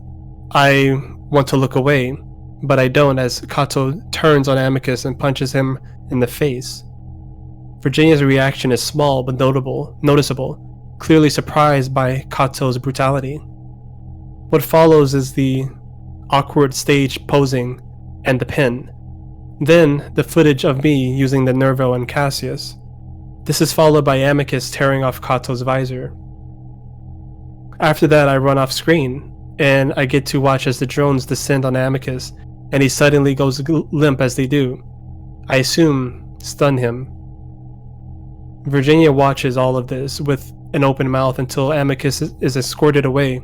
I want to look away, but I don't as Cato turns on Amicus and punches him in the face. Virginia's reaction is small but noticeable, clearly surprised by Cato's brutality. What follows is the awkward stage posing and the pin. Then the footage of me using the Nervo on Cassius. This is followed by Amicus tearing off Cato's visor. After that, I run off screen, and I get to watch as the drones descend on Amicus, and he suddenly goes limp as they do. I assume stun him. Virginia watches all of this with an open mouth until Amicus is escorted away,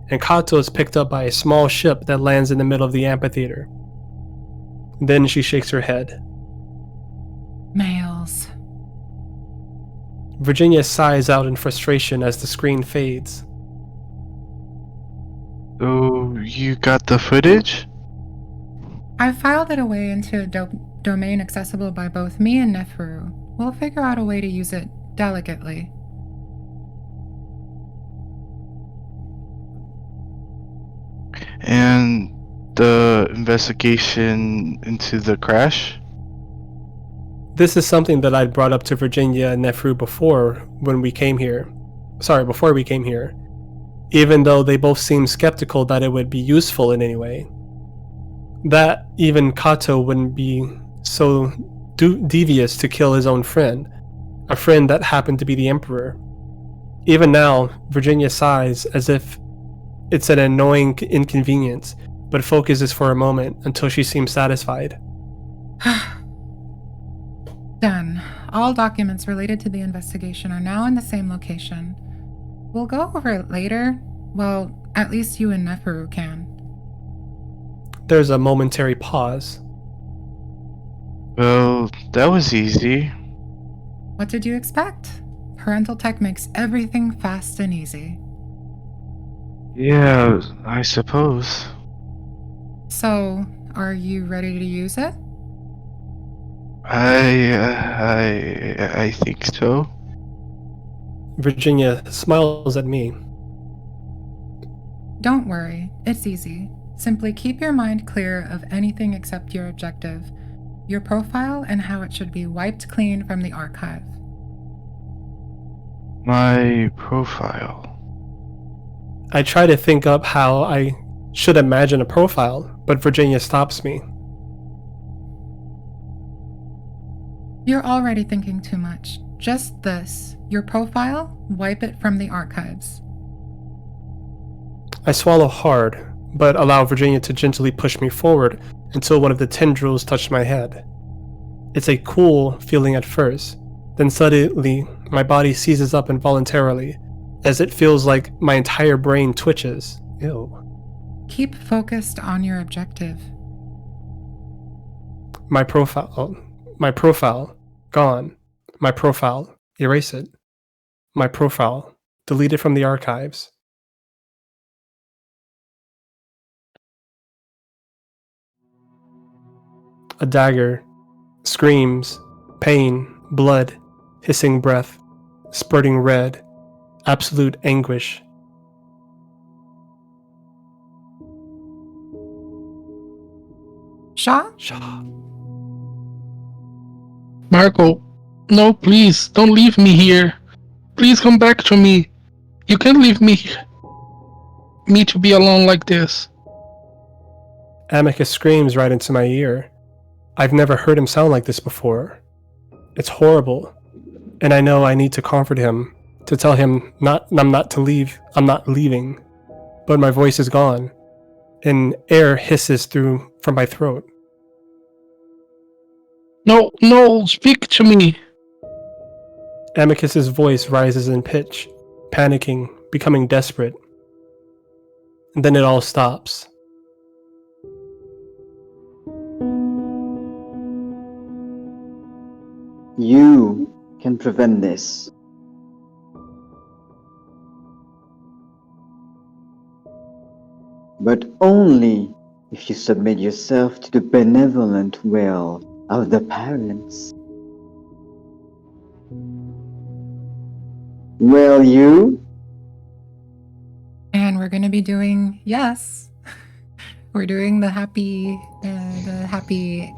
and Cato is picked up by a small ship that lands in the middle of the amphitheater. Then she shakes her head. Males. Virginia sighs out in frustration as the screen fades. So, you got the footage? I filed it away into a domain accessible by both me and Neferu. We'll figure out a way to use it delicately. And the investigation into the crash? This is something that I'd brought up to Virginia and Neferu before we came here. Even though they both seemed skeptical that it would be useful in any way. That even Cato wouldn't be so devious to kill his own friend, a friend that happened to be the Emperor. Even now, Virginia sighs as if It's an annoying inconvenience, but focuses for a moment until she seems satisfied. Done. All documents related to the investigation are now in the same location. We'll go over it later. Well, at least you and Neferu can. There's a momentary pause. Well, that was easy. What did you expect? Parental tech makes everything fast and easy. Yeah, I suppose. So, are you ready to use it? I think so. Virginia smiles at me. Don't worry, it's easy. Simply keep your mind clear of anything except your objective, your profile, and how it should be wiped clean from the archive. My profile. I try to think up how I should imagine a profile, but Virginia stops me. You're already thinking too much. Just this. Your profile, wipe it from the archives. I swallow hard, but allow Virginia to gently push me forward until one of the tendrils touched my head. It's a cool feeling at first, then suddenly my body seizes up involuntarily, as it feels like my entire brain twitches. Ew. Keep focused on your objective. My profile, gone. My profile, erase it. My profile, delete it from the archives. A dagger, screams, pain, blood, hissing breath, spurting red, absolute anguish. Shaw? Marco, no, please, don't leave me here. Please come back to me. You can't leave me to be alone like this. Amicus screams right into my ear. I've never heard him sound like this before. It's horrible, and I know I need to comfort him, to tell him I'm not leaving, but my voice is gone, and air hisses through from my throat. No, speak to me. Amicus's voice rises in pitch, panicking, becoming desperate. And then it all stops. You can prevent this. But only if you submit yourself to the benevolent will of the parents. Will you? And we're going to be doing, yes, we're doing the happy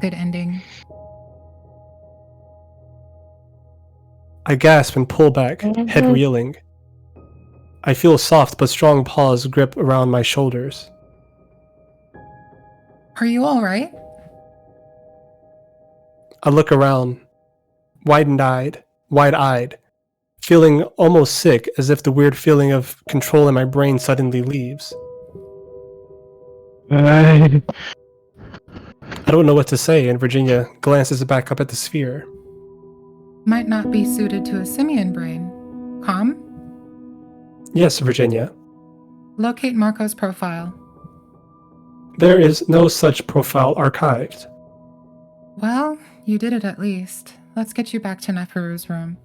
good ending. I gasp and pull back, head reeling. I feel soft but strong paws grip around my shoulders. Are you all right? I look around, wide-eyed, feeling almost sick, as if the weird feeling of control in my brain suddenly leaves. I don't know what to say, and Virginia glances back up at the sphere. Might not be suited to a simian brain. Calm? Yes, Virginia. Locate Marco's profile. There is no such profile archived. Well, you did it at least. Let's get you back to Neferu's room.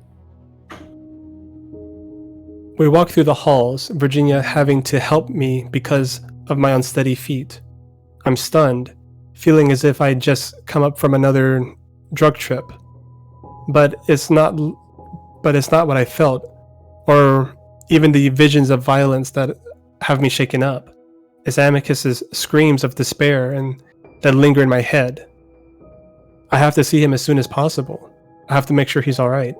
We walk through the halls, Virginia having to help me because of my unsteady feet. I'm stunned, feeling as if I'd just come up from another drug trip. But it's not what I felt, or even the visions of violence that have me shaken up. It's Amicus's screams of despair and that linger in my head. I have to see him as soon as possible. I have to make sure he's alright.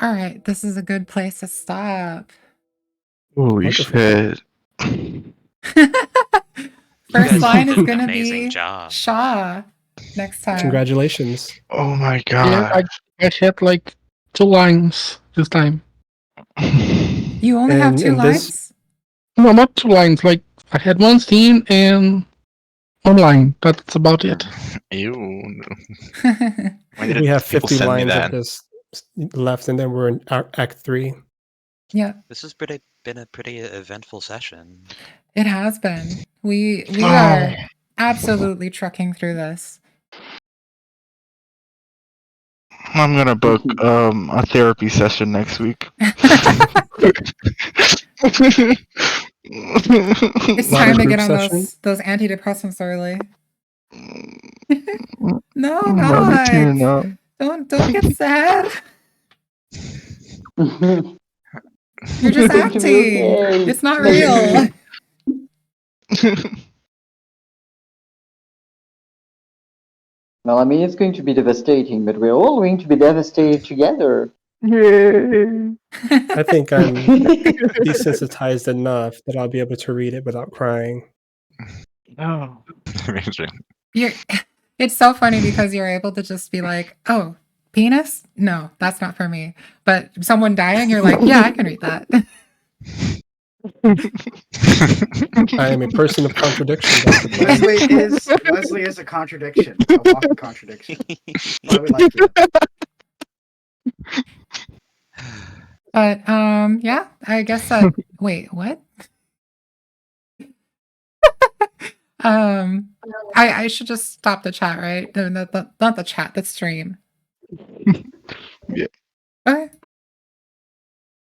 Alright, this is a good place to stop. Holy shit. First line is gonna Amazing be job. Shaw next time. Congratulations. Oh my Yeah, god. I had like 2 lines this time. You only have And 2 in lines? this- No, not 2 lines. Like, I had one scene and 1 line. That's about it. Ew. Why did We have people 50 send me lines of that? this left, and then we're in Act 3. Yeah, This has been a pretty eventful session. it has been. We Oh. are absolutely trucking through this. I'm gonna book a therapy session next week. It's Lot of time to group get on session? those antidepressants early. No, Meditating not. now. Don't get sad. You're You're just going to be acting. okay. It's not real. Well, I mean, it's going to be devastating, but we're all going to be devastated together. Yay! I think I'm desensitized enough that I'll be able to read it without crying. Oh. It's so funny because you're able to just be like, oh, penis? No, that's not for me. But someone dying, you're like, yeah, I can read that. I am a person of contradiction, Dr. Brown. Leslie is a contradiction, a walking contradiction. Why we like you? But yeah, I guess wait, what? I should just stop the chat, right? No, not the chat, the stream. Yeah. Okay.